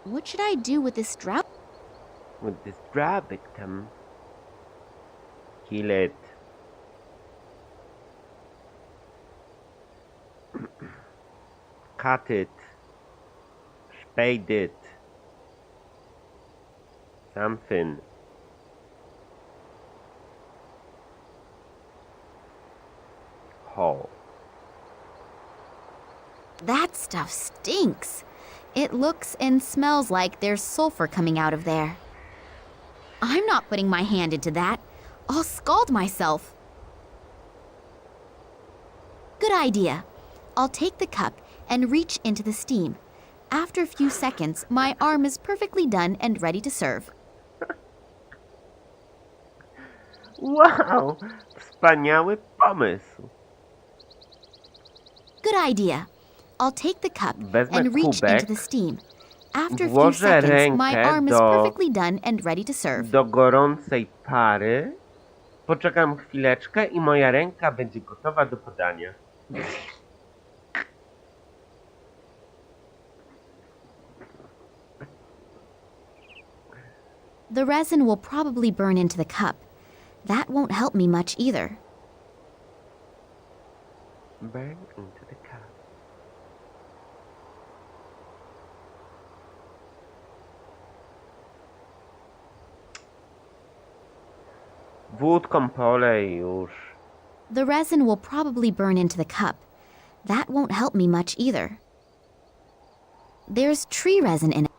Speaker 5: What should I do with this drought?
Speaker 1: With this dry victim. Kill it. Cut it. Spade it. Something. Hole.
Speaker 5: That stuff stinks. It looks and smells like there's sulfur coming out of there. I'm not putting my hand into that. I'll scald myself. Good idea. I'll take the cup and reach into the steam. After a few seconds, my arm is perfectly done and ready to serve.
Speaker 1: Wow! Wspaniały pomysł.
Speaker 5: Good idea. I'll take the cup
Speaker 1: Wezmę
Speaker 5: and reach
Speaker 1: kubek,
Speaker 5: into the steam. After a few
Speaker 1: włożę
Speaker 5: seconds, my
Speaker 1: rękę
Speaker 5: arm is perfectly done and ready to serve.
Speaker 1: do gorącej pary. Poczekam chwileczkę i moja ręka będzie gotowa do podania.
Speaker 5: The resin will probably burn into the cup. That won't help me much either.
Speaker 1: Burn into the cup. Wódką polej już.
Speaker 5: The resin will probably burn into the cup. That won't help me much either. There's tree resin in it.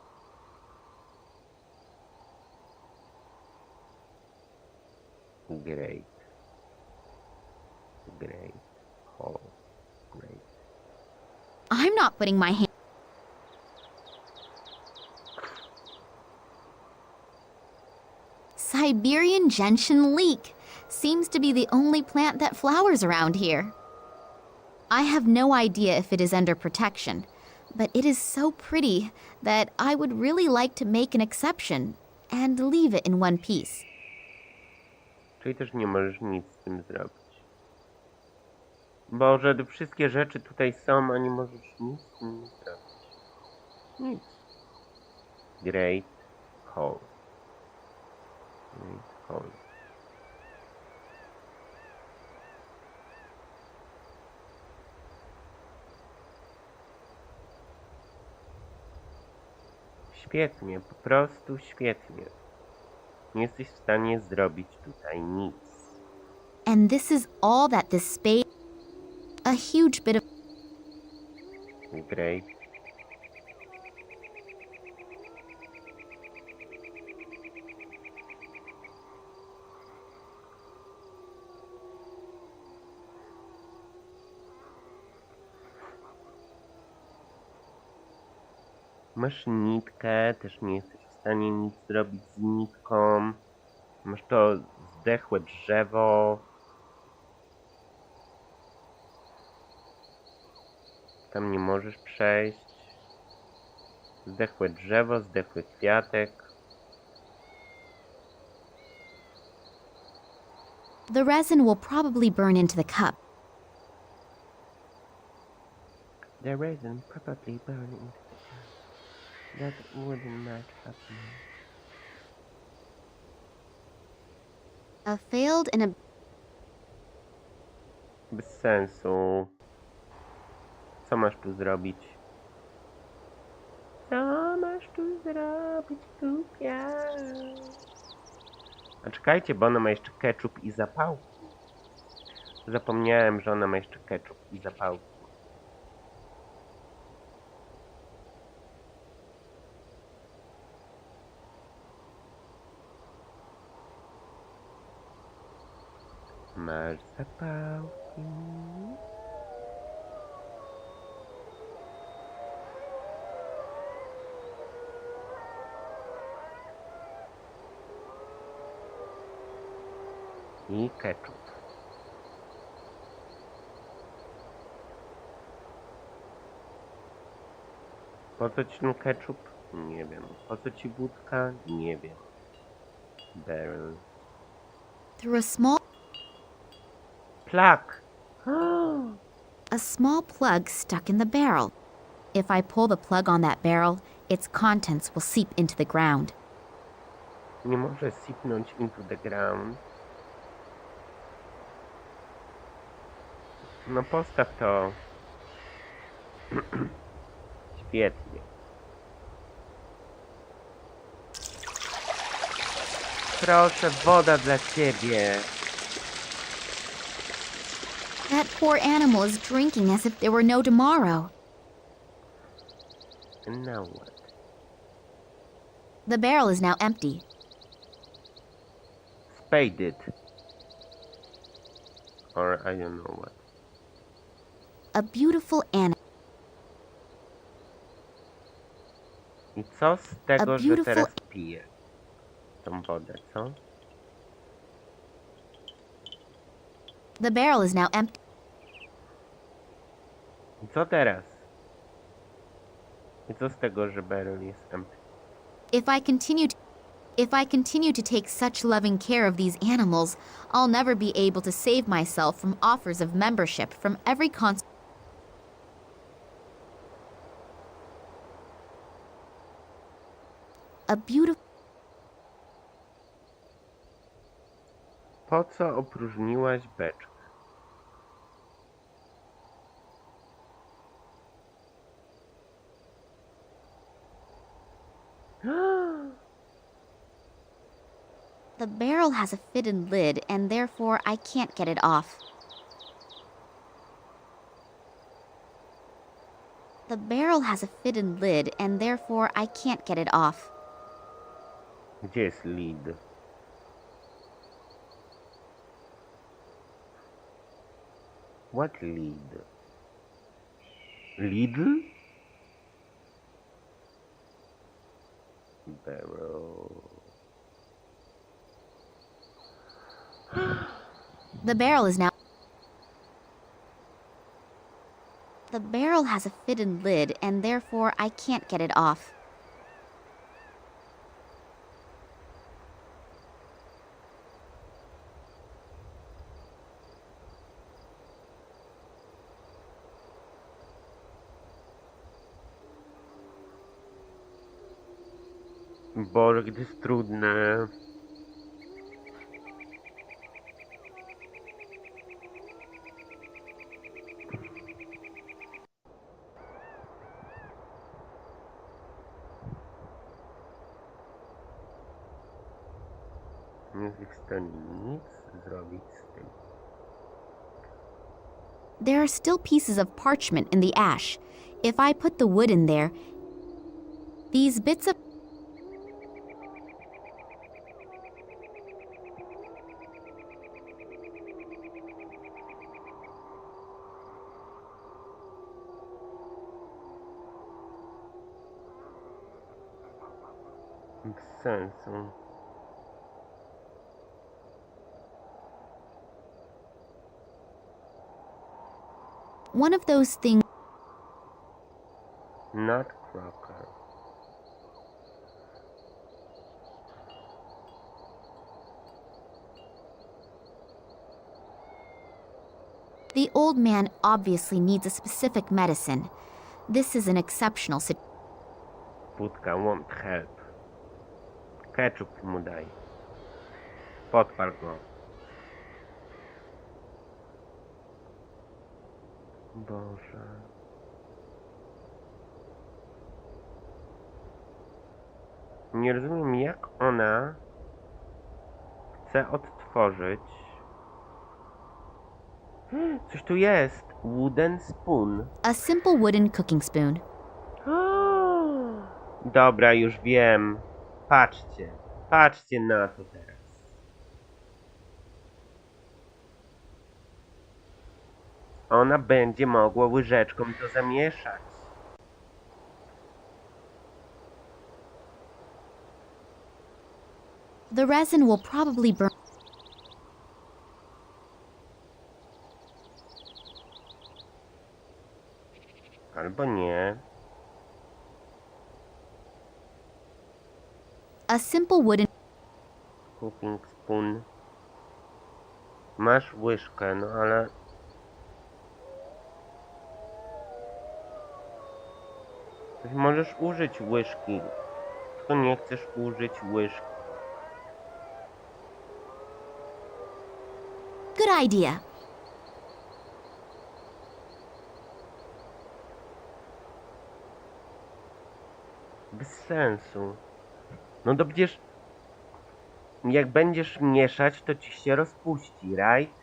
Speaker 1: Great. Great. Oh, great.
Speaker 5: I'm not putting my hand... Siberian gentian leek seems to be the only plant that flowers around here. I have no idea if it is under protection, but it is so pretty that I would really like to make an exception and leave it in one piece.
Speaker 1: Czyli też nie możesz nic z tym zrobić. Boże, wszystkie rzeczy tutaj są, a nie możesz nic z tym zrobić. Nic. Great hole. Great hole. Świetnie, po prostu świetnie. Nie jesteś w stanie zrobić tutaj nic.
Speaker 5: And this is all that this spade... A huge bit of...
Speaker 1: Great. Masz nitkę, też nie jesteś w stanie nic zrobić z nitką. Masz to zdechłe drzewo. Tam nie możesz przejść. Zdechłe drzewo, zdechły kwiatek.
Speaker 5: The resin will probably burn into the cup.
Speaker 1: The resin probably burn into the cup. That wouldn't not happen.
Speaker 5: A failed and a...
Speaker 1: Bez sensu. Co masz tu zrobić? Co masz tu zrobić, głupia? A czekajcie, bo ona ma jeszcze ketchup i zapałki. Zapomniałem, że ona ma jeszcze ketchup i zapałki. Masz zapałki. I ketchup. Po co ci ten ketchup? Nie wiem. Po co ci wódka? Nie wiem. Barrel.
Speaker 5: Through a small...
Speaker 1: Plug!
Speaker 5: A small plug stuck in the barrel. If I pull the plug on that barrel, its contents will seep into the ground.
Speaker 1: Nie może sipnąć into the ground. No postaw to. Świetnie. Proszę, woda dla ciebie.
Speaker 5: That poor animal is drinking as if there were no tomorrow.
Speaker 1: And now what?
Speaker 5: The barrel is now empty.
Speaker 1: Spade it. Or I don't know what.
Speaker 5: A beautiful animal.
Speaker 1: I co z tego,
Speaker 5: A
Speaker 1: że
Speaker 5: beautiful-
Speaker 1: teraz piję tą wodę, co?
Speaker 5: The barrel is now empty.
Speaker 1: I co teraz? I co z tego, że barrel jest empty?
Speaker 5: If I continue to take such loving care of these animals, I'll never be able to save myself from offers of membership from every A beautiful...
Speaker 1: Po co opróżniłaś beczkę?
Speaker 5: The barrel has a fitted lid, and therefore I can't get it off. The barrel has a fitted lid, and therefore I can't get it off.
Speaker 1: Gdzie jest lid? What lid? Lidl? Barrel.
Speaker 5: The barrel is now... The barrel has a fitted lid, and therefore I can't get it off.
Speaker 1: Boże, to jest trudne. Nie jest w stanie nic zrobić z tym.
Speaker 5: There are still pieces of parchment in the ash. If I put the wood in there, these bits of...
Speaker 1: Bez sensu.
Speaker 5: One of those things...
Speaker 1: Nutcracker.
Speaker 5: The old man obviously needs a specific medicine. This is an exceptional situation.
Speaker 1: Wódka won't help. Ketchup mu daj. Podpal go. Boże. Nie rozumiem, jak ona chce odtworzyć. Coś tu jest. Wooden spoon.
Speaker 5: A simple wooden cooking spoon.
Speaker 1: Dobra, już wiem. Patrzcie. Patrzcie na to teraz. Ona będzie mogła łyżeczką to zamieszać.
Speaker 5: The resin will probably burn.
Speaker 1: Albo nie.
Speaker 5: A simple wooden...
Speaker 1: Cooking spoon. Masz łyżkę, no ale... Możesz użyć łyżki, tylko nie chcesz użyć łyżki.
Speaker 5: Good idea.
Speaker 1: Bez sensu. No to przecież jak będziesz mieszać, to ci się rozpuści, right?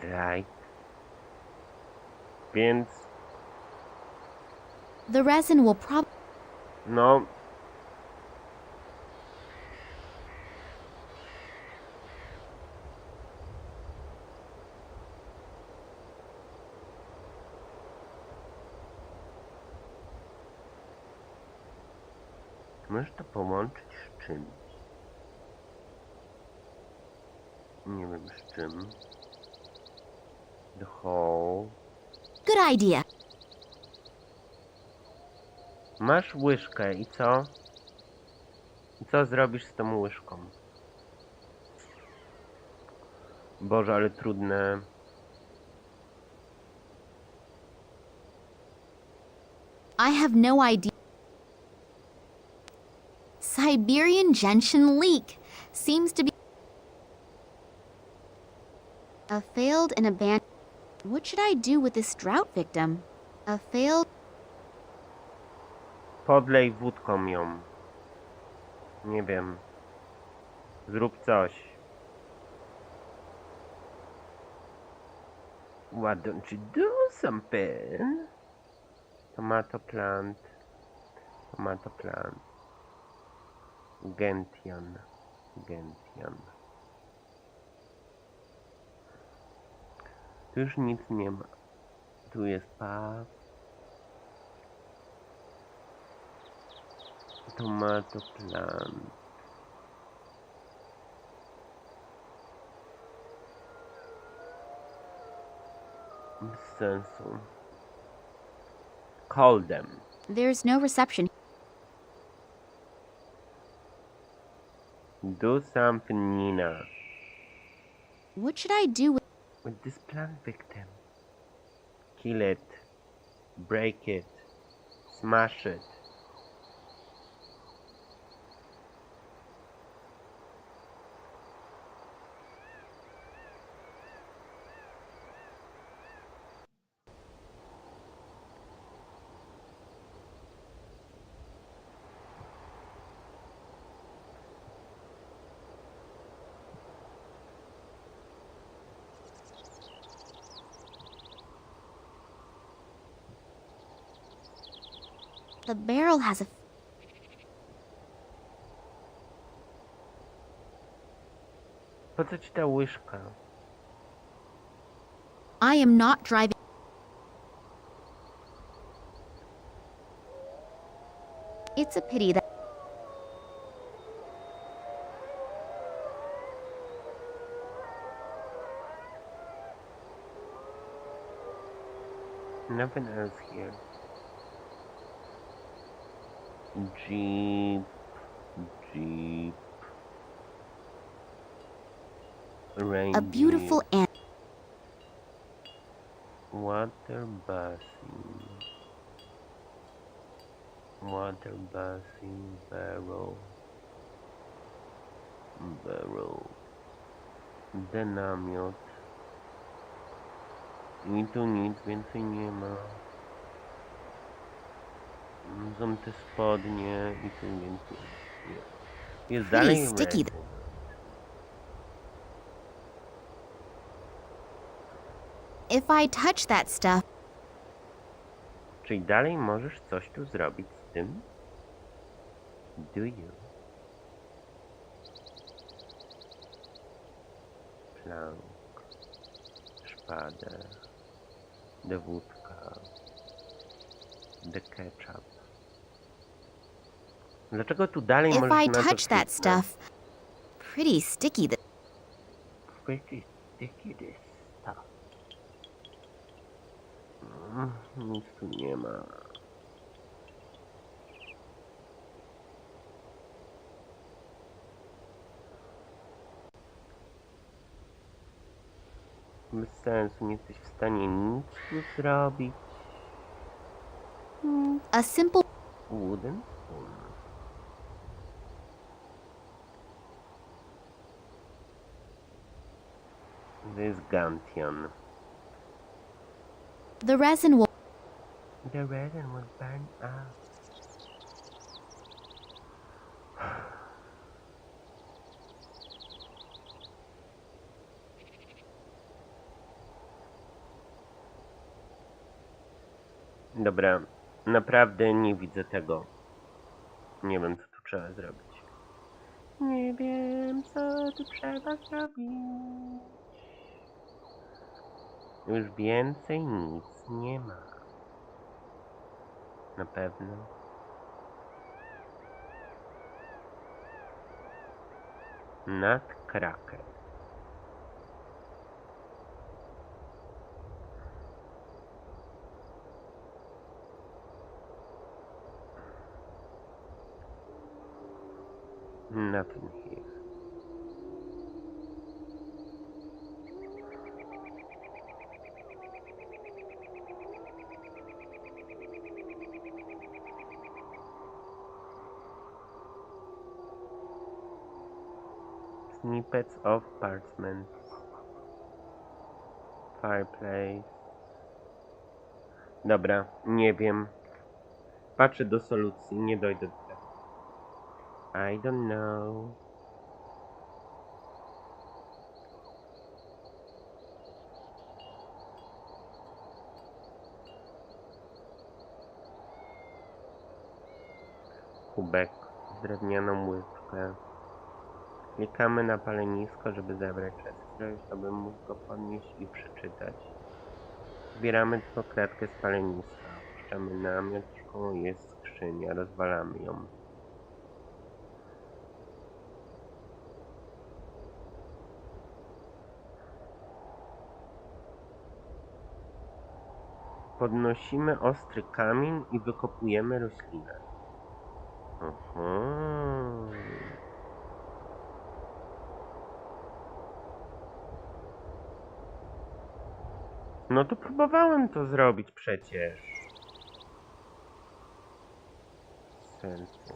Speaker 1: Right. Więc
Speaker 5: The resin will probably.
Speaker 1: no możesz to połączyć z czymś. Nie wiem z czym. The whole.
Speaker 5: Good idea.
Speaker 1: Masz łyżkę i co? I co zrobisz z tą łyżką? Boże, ale trudne.
Speaker 5: I have no idea. Siberian gentian leak seems to be a failed and abandoned. What should I do with this drought victim? A failed.
Speaker 1: Podlej wódką ją. Nie wiem. Zrób coś. Why don't you do something? Tomato plant. Tomato plant. Gentian. Gentian. Tu już nic nie ma. Tu jest paw. Tomato plant. Bez sensu. Call them.
Speaker 5: There's no reception.
Speaker 1: Do something, Nina.
Speaker 5: What should I do
Speaker 1: With this plant victim. Kill it. Break it. Smash it.
Speaker 5: The barrel has a.
Speaker 1: Po co ci ta łyżka?
Speaker 5: I am not driving. It's a pity that.
Speaker 1: Nothing else here. Jeep. Jeep. Rain.
Speaker 5: A beautiful and.
Speaker 1: Water basin. Water basin. Barrel. Barrel. Ten namiot. I tu nic więcej nie ma. Są te spodnie i tu więcej nie. Jest
Speaker 5: Pretty
Speaker 1: dalej
Speaker 5: sticky.
Speaker 1: resin.
Speaker 5: If I touch that stuff,
Speaker 1: Czyli dalej możesz coś tu zrobić z tym? Do you? Plank. Szpadę. The wódka. The ketchup. Dlaczego tu dalej
Speaker 5: if
Speaker 1: możesz
Speaker 5: I
Speaker 1: na to
Speaker 5: touch that
Speaker 1: kliknąć?
Speaker 5: stuff, pretty sticky.
Speaker 1: Pretty sticky this stuff. Nic tu nie ma. Bez sensu, nie jesteś w stanie nic tu zrobić.
Speaker 5: A simple.
Speaker 1: Wooden spoon. This Gantion.
Speaker 5: The resin will.
Speaker 1: The resin will burn out. Dobra, naprawdę nie widzę tego. Nie wiem, co tu trzeba zrobić. Nie wiem, co tu trzeba zrobić. Już więcej nic nie ma. Na pewno. Nutcracker. Nothing here. Snippets of parchment. Fireplace. Dobra, nie wiem. Patrzę do solucji, nie dojdę do tego. I don't know. Kubek, drewnianą łyżkę. Klikamy na palenisko, żeby zebrać przestrość, aby móc go podnieść i przeczytać. Zbieramy tylko kratkę z paleniska. Puszczamy namiot, jest skrzynia, rozwalamy ją. Podnosimy ostry kamień i wykopujemy roślinę. No to próbowałem to zrobić przecież. Sensu.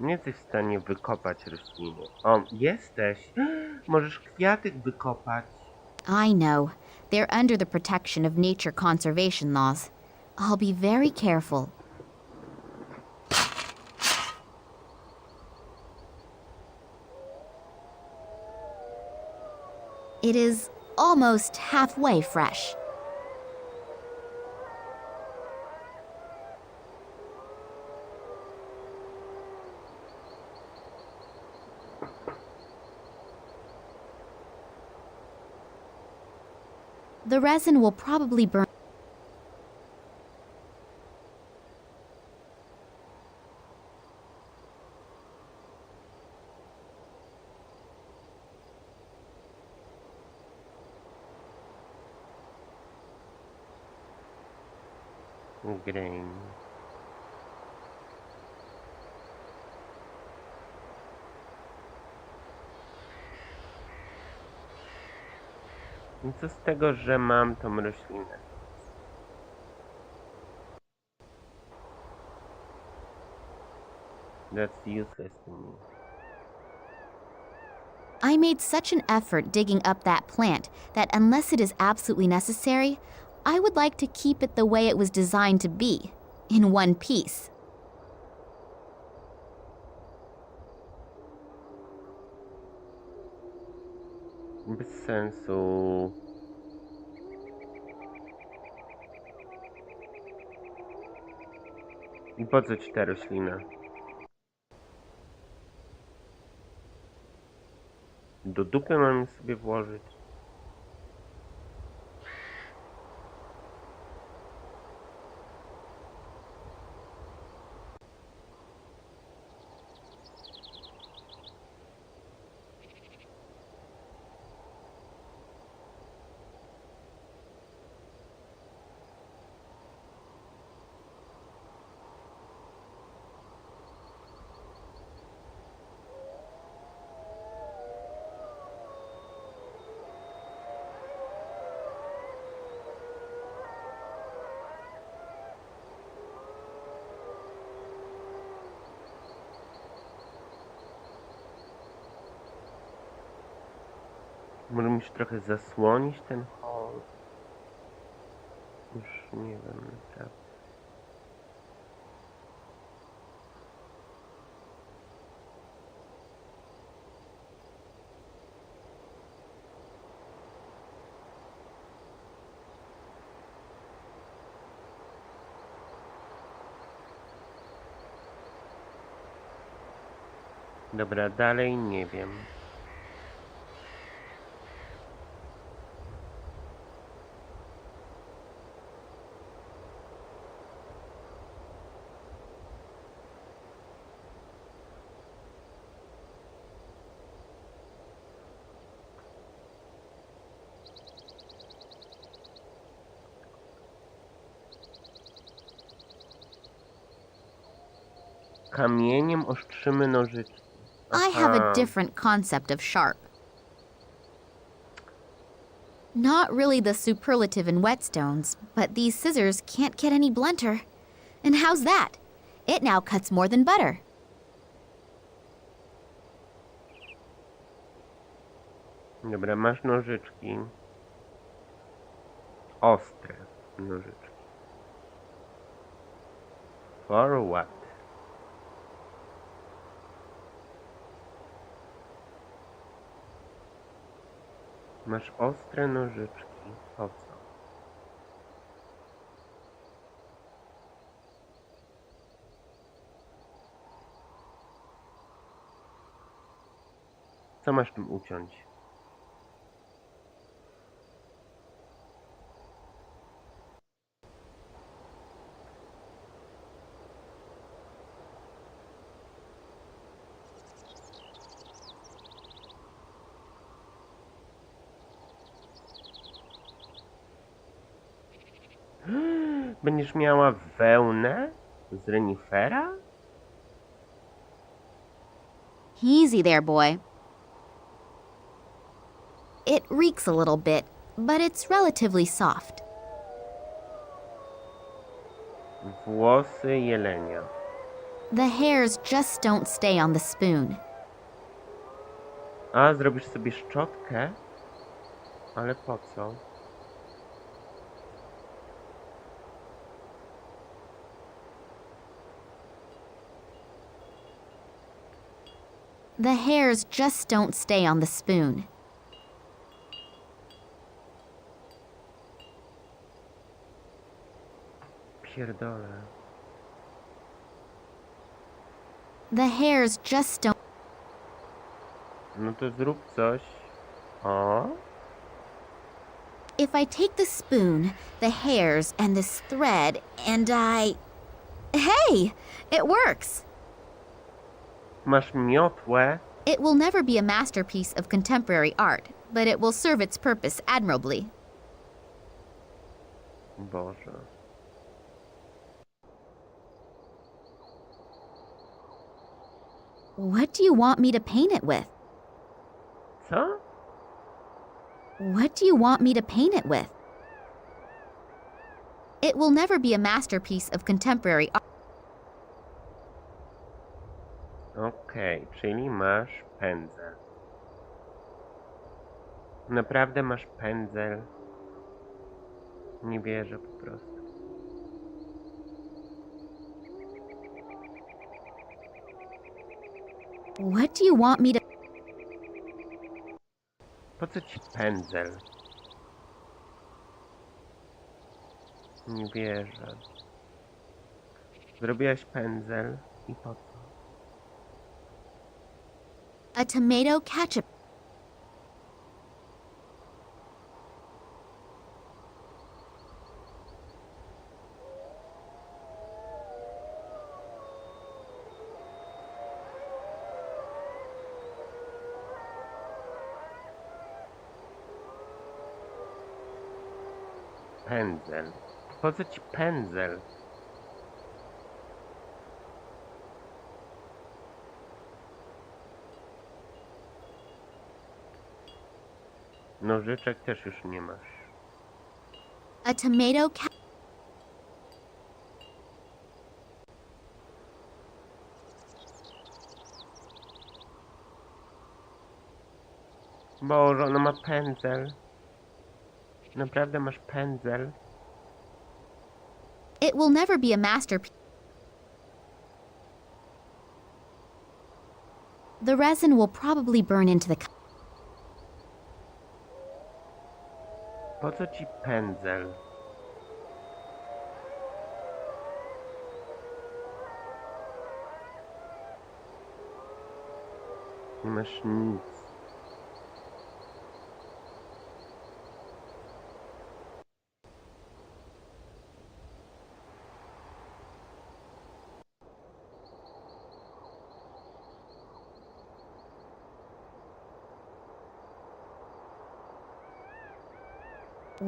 Speaker 1: Nie jesteś w stanie wykopać rośliny. O, jesteś! Możesz kwiatek wykopać.
Speaker 5: I know. They're under the protection of nature conservation laws. I'll be very careful. It is almost halfway fresh. The resin will probably burn.
Speaker 1: Grain. I co z tego, że mam tą roślinę? That's useless to me.
Speaker 5: I made such an effort digging up that plant that unless it is absolutely necessary, I would like to keep it the way it was designed to be, in one piece.
Speaker 1: Bez sensu. I po co ci ta roślina? Do dupy mam ją sobie włożyć. Może musisz trochę zasłonić ten hol. Już nie wiem, naprawdę. Dobra, dalej nie wiem. Kamieniem ostrzymy nożyczki.
Speaker 5: I have a
Speaker 1: Aha.
Speaker 5: different concept of sharp. Not really the superlative in whetstones, but these scissors can't get any blunter. And how's that? It now cuts more than butter.
Speaker 1: Dobra, masz nożyczki. Ostre nożyczki. For what? Masz ostre nożyczki. Po co? Co masz tym uciąć? Będziesz miała wełnę z renifera?
Speaker 5: Easy there, boy. It reeks a little bit, but it's relatively soft.
Speaker 1: Włosy jelenia.
Speaker 5: The hairs just don't stay on the spoon.
Speaker 1: A, zrobisz sobie szczotkę? Ale po co?
Speaker 5: The hairs just don't stay on the spoon.
Speaker 1: Pierdolę.
Speaker 5: The hairs just don't.
Speaker 1: No to zrób coś. O.
Speaker 5: If I take the spoon, the hairs, and this thread, and I. Hey! It works!
Speaker 1: Masz miotłę.
Speaker 5: It will never be a masterpiece of contemporary art, but it will serve its purpose admirably.
Speaker 1: Boże.
Speaker 5: What do you want me to paint it with?
Speaker 1: Co?
Speaker 5: What do you want me to paint it with? It will never be a masterpiece of contemporary art.
Speaker 1: Okej, czyli masz pędzel. Naprawdę masz pędzel? Nie wierzę po prostu.
Speaker 5: What do you want me to...
Speaker 1: Po co ci pędzel? Nie wierzę. Zrobiłaś pędzel i po co?
Speaker 5: A tomato ketchup.
Speaker 1: Pędzel. Po co ci pędzel? Nożyczek też już nie masz.
Speaker 5: A tomato ketchup.
Speaker 1: Boże, ona ma pędzel. Naprawdę masz pędzel?
Speaker 5: It will never be a masterpiece. The resin will probably burn into the
Speaker 1: Po co ci pędzel? Nie masz nic.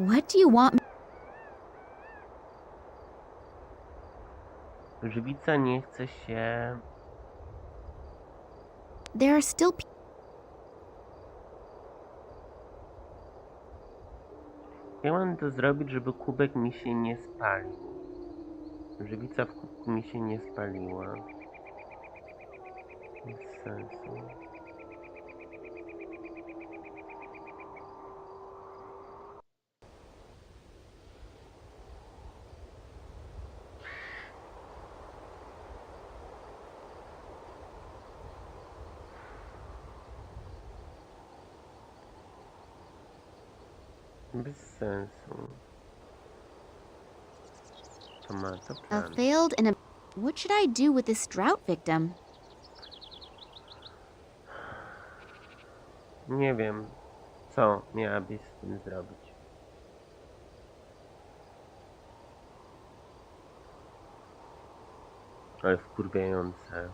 Speaker 5: What do you want me?
Speaker 1: Żywica nie chce się...
Speaker 5: There are still
Speaker 1: Jak mam to zrobić, żeby kubek mi się nie spalił? Żywica w kubku mi się nie spaliła. Bez sensu. Bez sensu. To ma to
Speaker 5: a
Speaker 1: plan.
Speaker 5: failed and a... What should I do with this drought victim?
Speaker 1: Nie wiem, co miałabyś z tym zrobić. Ale wkurwiające.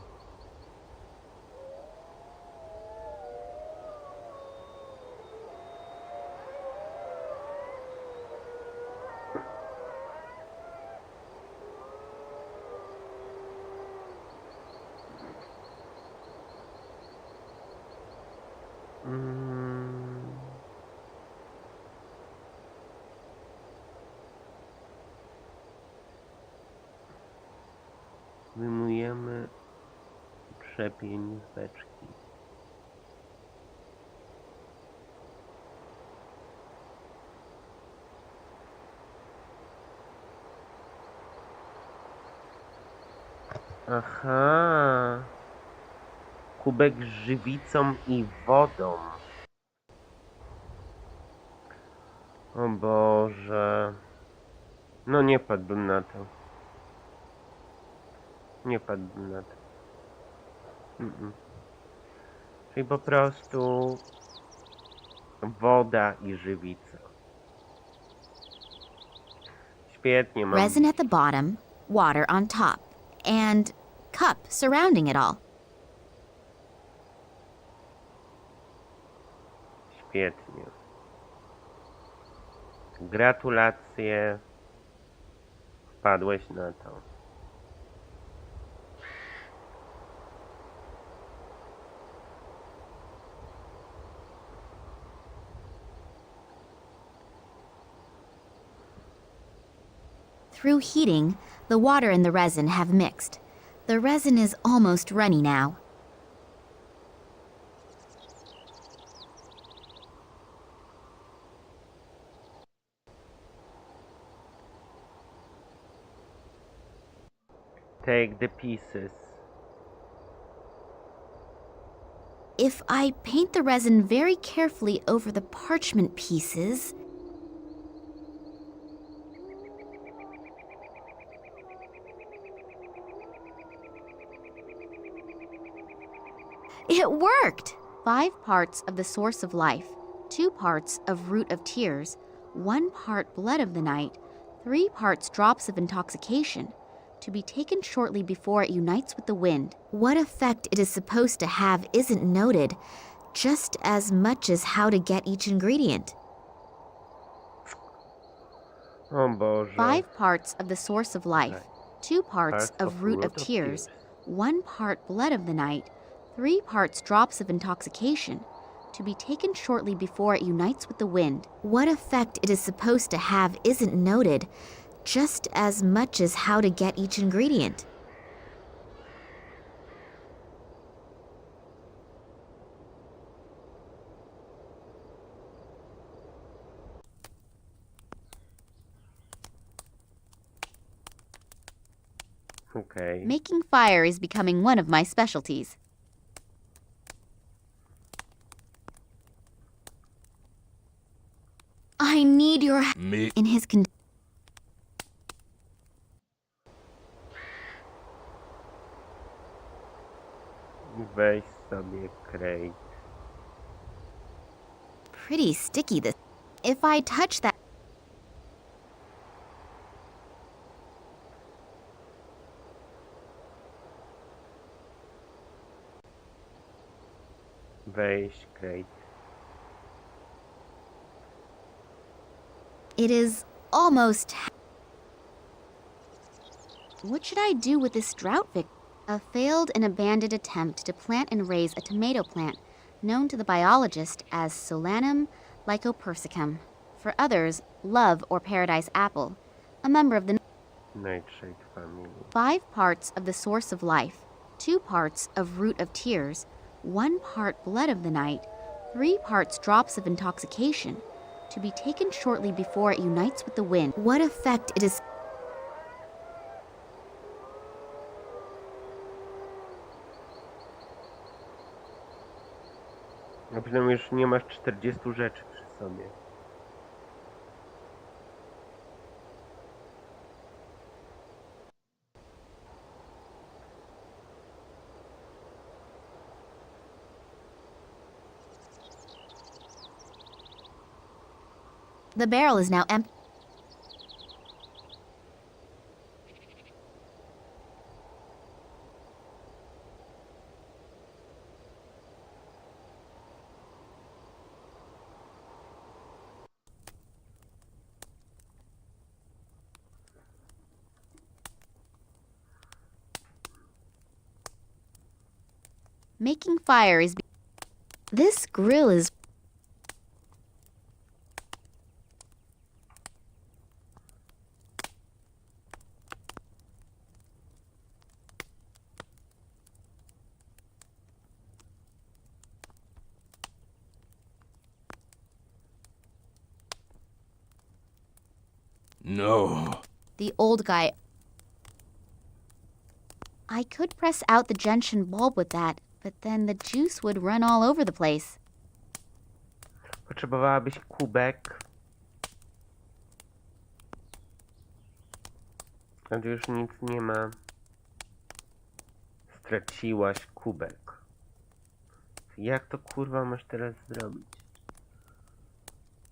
Speaker 1: Wyjmujemy przepień z beczki. Aha. Kubek z żywicą i wodą. O Boże. No nie padłbym na to. Nie padłbym na to. Czyli po prostu woda i żywica. Świetnie, mam.
Speaker 5: Resin at the bottom, water on top, and cup surrounding it all.
Speaker 1: Świetnie. Gratulacje. Wpadłeś na to.
Speaker 5: Through heating, the water and the resin have mixed. The resin is almost runny now.
Speaker 1: Take the pieces.
Speaker 5: If I paint the resin very carefully over the parchment pieces... It worked! 5 parts of the source of life, 2 parts of root of tears, 1 part blood of the night, 3 parts drops of intoxication, to be taken shortly before it unites with the wind. What effect it is supposed to have isn't noted, just as much as how to get each ingredient.
Speaker 1: O Boże.
Speaker 5: 5 parts of the source of life, 2 parts of root of tears, 1 part blood of the night, 3 parts drops of intoxication, to be taken shortly before it unites with the wind. What effect it is supposed to have isn't noted, just as much as how to get each ingredient.
Speaker 1: Okej.
Speaker 5: Making fire is becoming one of my specialties. I need your help in his
Speaker 1: Weź sobie crate.
Speaker 5: pretty sticky this. If I touch that,
Speaker 1: Weź crate.
Speaker 5: it is almost. What should I do with this drought victim? A failed and abandoned attempt to plant and raise a tomato plant, known to the biologist as Solanum lycopersicum. For others, love or paradise apple, a member of the
Speaker 1: Nightshade family.
Speaker 5: 5 parts of the source of life, 2 parts of root of tears, 1 part blood of the night, 3 parts drops of intoxication, to be taken shortly before it unites with the wind. What effect it is.
Speaker 1: No przynajmniej już nie masz 40 rzeczy przy sobie.
Speaker 5: The barrel is now empty. Making fire is. This grill is.
Speaker 7: No.
Speaker 5: The old guy. I could press out the gentian bulb with that, but then the juice would run all over the place.
Speaker 1: Potrzebowałabyś kubek. A tu już nic nie ma. Straciłaś kubek. Jak to kurwa masz teraz zrobić?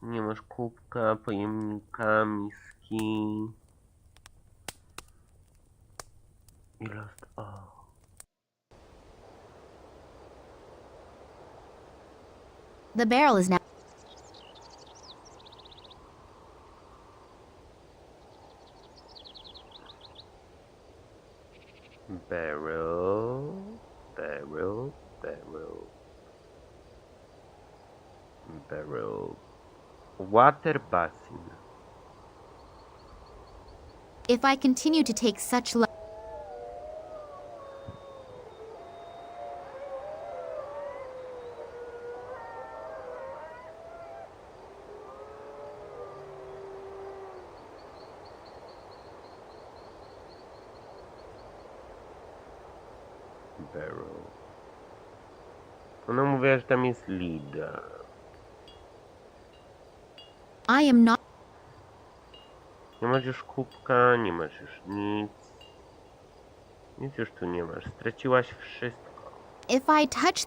Speaker 1: Nie masz kubka, pojemnika, miski. You lost all.
Speaker 5: The barrel is now.
Speaker 1: Barrel, barrel, barrel, barrel. Water basin.
Speaker 5: If I continue to take such
Speaker 1: Barrel. Ona mówiła, że tam jest leader.
Speaker 5: I am not.
Speaker 1: Nie masz już kubka, nie masz już nic. Nic już tu nie masz. Straciłaś wszystko.
Speaker 5: If I touch.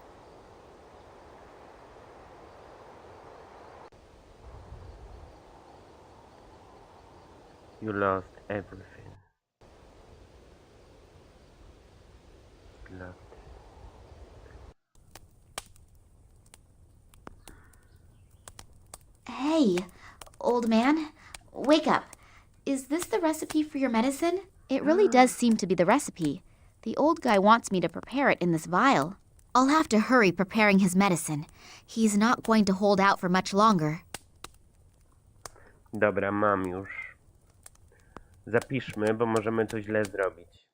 Speaker 1: You lost everything. Lost.
Speaker 5: Hey, old man, wake up. Is this the recipe for your medicine? It really does seem to be the recipe. The old guy wants me to prepare it in this vial. I'll have to hurry preparing his medicine. He's not going to hold out for much longer.
Speaker 1: Dobra, mam już. Zapiszmy, bo możemy to źle zrobić.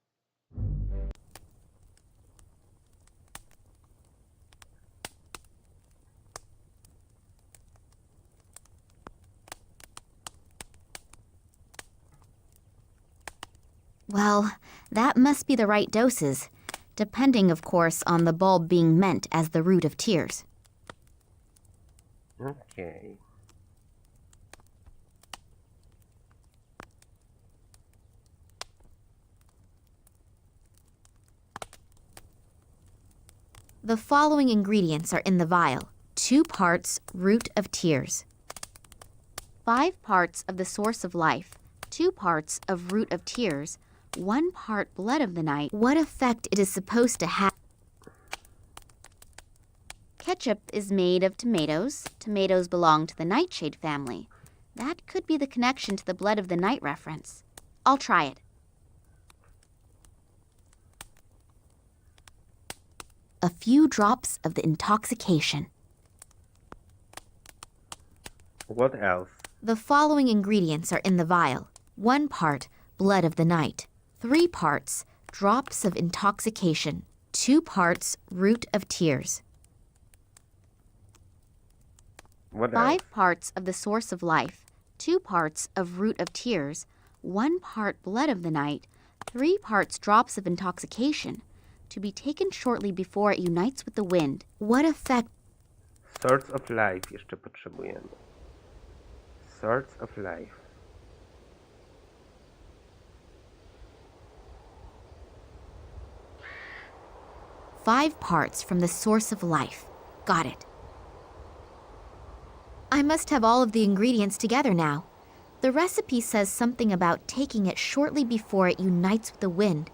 Speaker 5: Well, that must be the right doses, depending, of course, on the bulb being meant as the root of tears.
Speaker 1: Okej.
Speaker 5: The following ingredients are in the vial. 2 parts root of tears, 5 parts of the source of life, 2 parts of root of tears, 1 part blood of the night. What effect it is supposed to have? Ketchup is made of tomatoes. Tomatoes belong to the nightshade family. That could be the connection to the blood of the night reference. I'll try it. A few drops of the intoxication.
Speaker 1: What else?
Speaker 5: The following ingredients are in the vial. 1 part blood of the night, 3 parts drops of intoxication, 2 parts root of tears,
Speaker 1: What
Speaker 5: 5
Speaker 1: else?
Speaker 5: parts of the source of life, 2 parts of root of tears, 1 part blood of the night, 3 parts drops of intoxication, to be taken shortly before it unites with the wind. What effect?
Speaker 1: Source of life jeszcze potrzebujemy. Source of life.
Speaker 5: Five parts from the source of life. Got it. I must have all of the ingredients together now. The recipe says something about taking it shortly before it unites with the wind.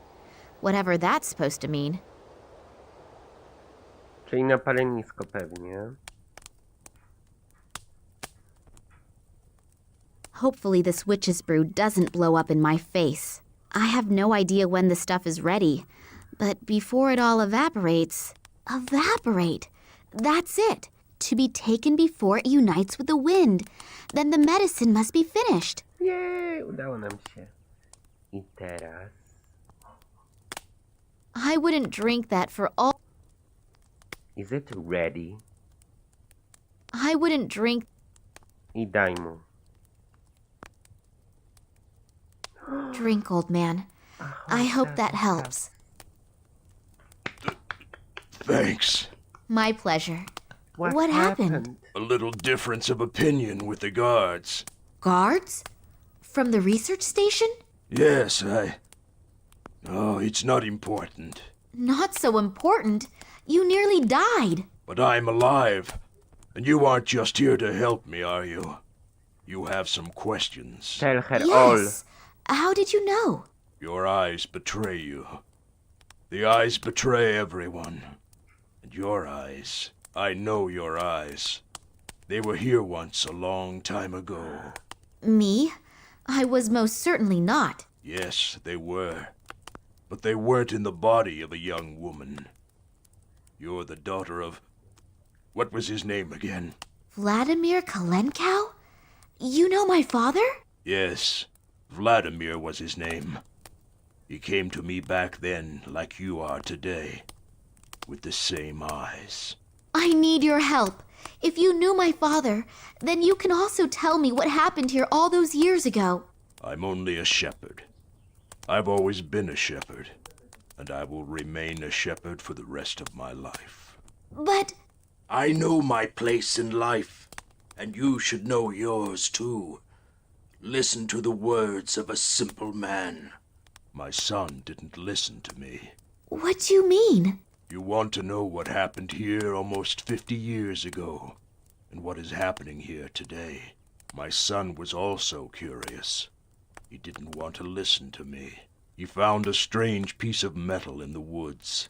Speaker 5: Whatever that's supposed to mean.
Speaker 1: Czyli na palenisko pewnie.
Speaker 5: Hopefully this witch's brew doesn't blow up in my face. I have no idea when the stuff is ready, but before it all evaporates... Evaporate! That's it! To be taken before it unites with the wind. Then the medicine must be finished.
Speaker 1: Jej, udało nam się. I teraz...
Speaker 5: I wouldn't drink that for all...
Speaker 1: Is it ready?
Speaker 5: I wouldn't drink...
Speaker 1: I daj mu.
Speaker 5: Drink, old man. I hope that helps.
Speaker 7: Thanks.
Speaker 5: My pleasure.
Speaker 1: What
Speaker 5: happened?
Speaker 7: A little difference of opinion with the guards.
Speaker 5: Guards? From the research station?
Speaker 7: Yes, Oh, it's not important.
Speaker 5: Not so important. You nearly died.
Speaker 7: But I'm alive. And you aren't just here to help me, are you? You have some questions.
Speaker 1: Tell her all.
Speaker 5: Yes. How did you know?
Speaker 7: Your eyes betray you. The eyes betray everyone. And your eyes, I know your eyes. They were here once a long time ago.
Speaker 5: Me? I was most certainly not.
Speaker 7: Yes, they were. But they weren't in the body of a young woman. You're the daughter of... What was his name again?
Speaker 5: Vladimir Kalenkow? You know my father?
Speaker 7: Yes, Vladimir was his name. He came to me back then like you are today, with the same eyes.
Speaker 5: I need your help. If you knew my father, then you can also tell me what happened here all those years ago.
Speaker 7: I'm only a shepherd. I've always been a shepherd, and I will remain a shepherd for the rest of my life.
Speaker 5: But...
Speaker 7: I know my place in life, and you should know yours too. Listen to the words of a simple man. My son didn't listen to me.
Speaker 5: What do you mean?
Speaker 7: You want to know what happened here almost 50 years ago, and what is happening here today. My son was also curious. He didn't want to listen to me. He found a strange piece of metal in the woods,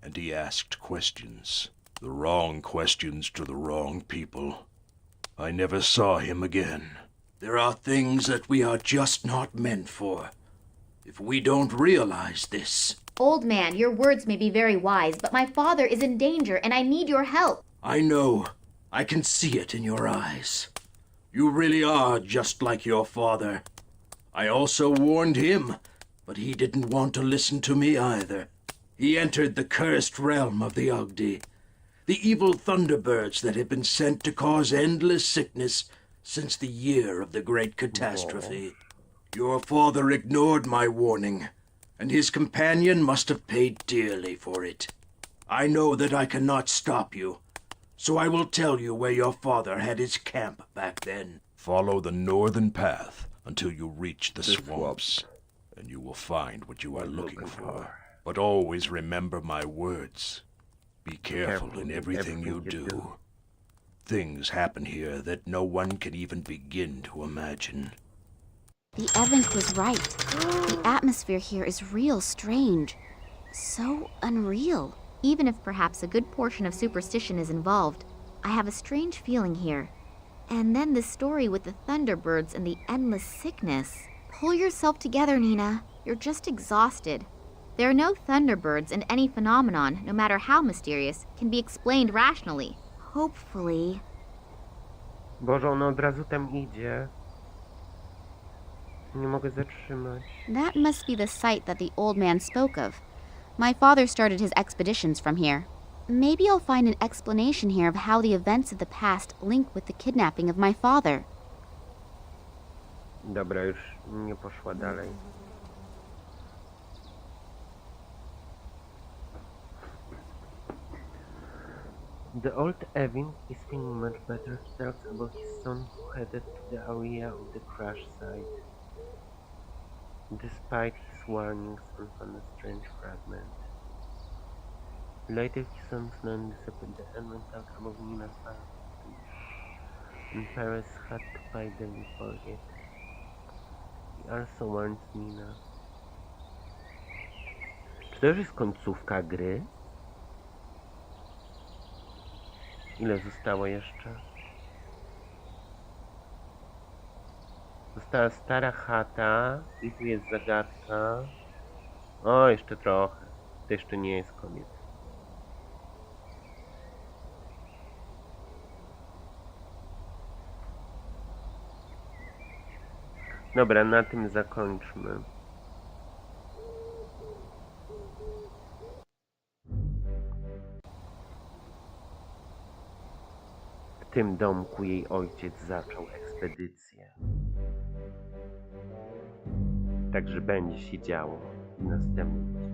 Speaker 7: and he asked questions. The wrong questions to the wrong people. I never saw him again. There are things that we are just not meant for. If we don't realize this...
Speaker 5: Old man, your words may be very wise, but my father is in danger and I need your help.
Speaker 7: I know. I can see it in your eyes. You really are just like your father. I also warned him, but he didn't want to listen to me either. He entered the cursed realm of the Ugdi, the evil thunderbirds that have been sent to cause endless sickness since the year of the great catastrophe.
Speaker 11: Your father ignored my warning, and his companion must have paid dearly for it. I know that I cannot stop you, so I will tell you where your father had his camp back then. Follow the northern path until you reach the swamps, and you will find what you are looking for. But always remember my words. Be careful in everything you do. Things happen here that no one can even begin to imagine.
Speaker 5: The Evans was right. The atmosphere here is real strange. So unreal. Even if perhaps a good portion of superstition is involved, I have a strange feeling here. And then the story with the Thunderbirds and the endless sickness. Pull yourself together, Nina. You're just exhausted. There are no Thunderbirds, and any phenomenon, no matter how mysterious, can be explained rationally. Hopefully.
Speaker 1: Boże, ona od razu tam idzie. Nie mogę zatrzymać.
Speaker 5: That must be the site that the old man spoke of. My father started his expeditions from here. Maybe I'll find an explanation here of how the events of the past link with the kidnapping of my father.
Speaker 1: Dobra, już nie poszła dalej. The old Evin is feeling much better. He tells about his son who headed to the area of the crash site. Despite his warnings and found a strange fragment. Later his son's name disappeared and went out above Nina's family. And Paris had to pay them for it. He also warns Nina. Czy to już jest końcówka gry? Ile zostało jeszcze? Została stara chata i tu jest zagadka. O, jeszcze trochę. To jeszcze nie jest koniec. Dobra, na tym zakończmy. W tym domku jej ojciec zaczął ekspedycję. Także będzie się działo w następnym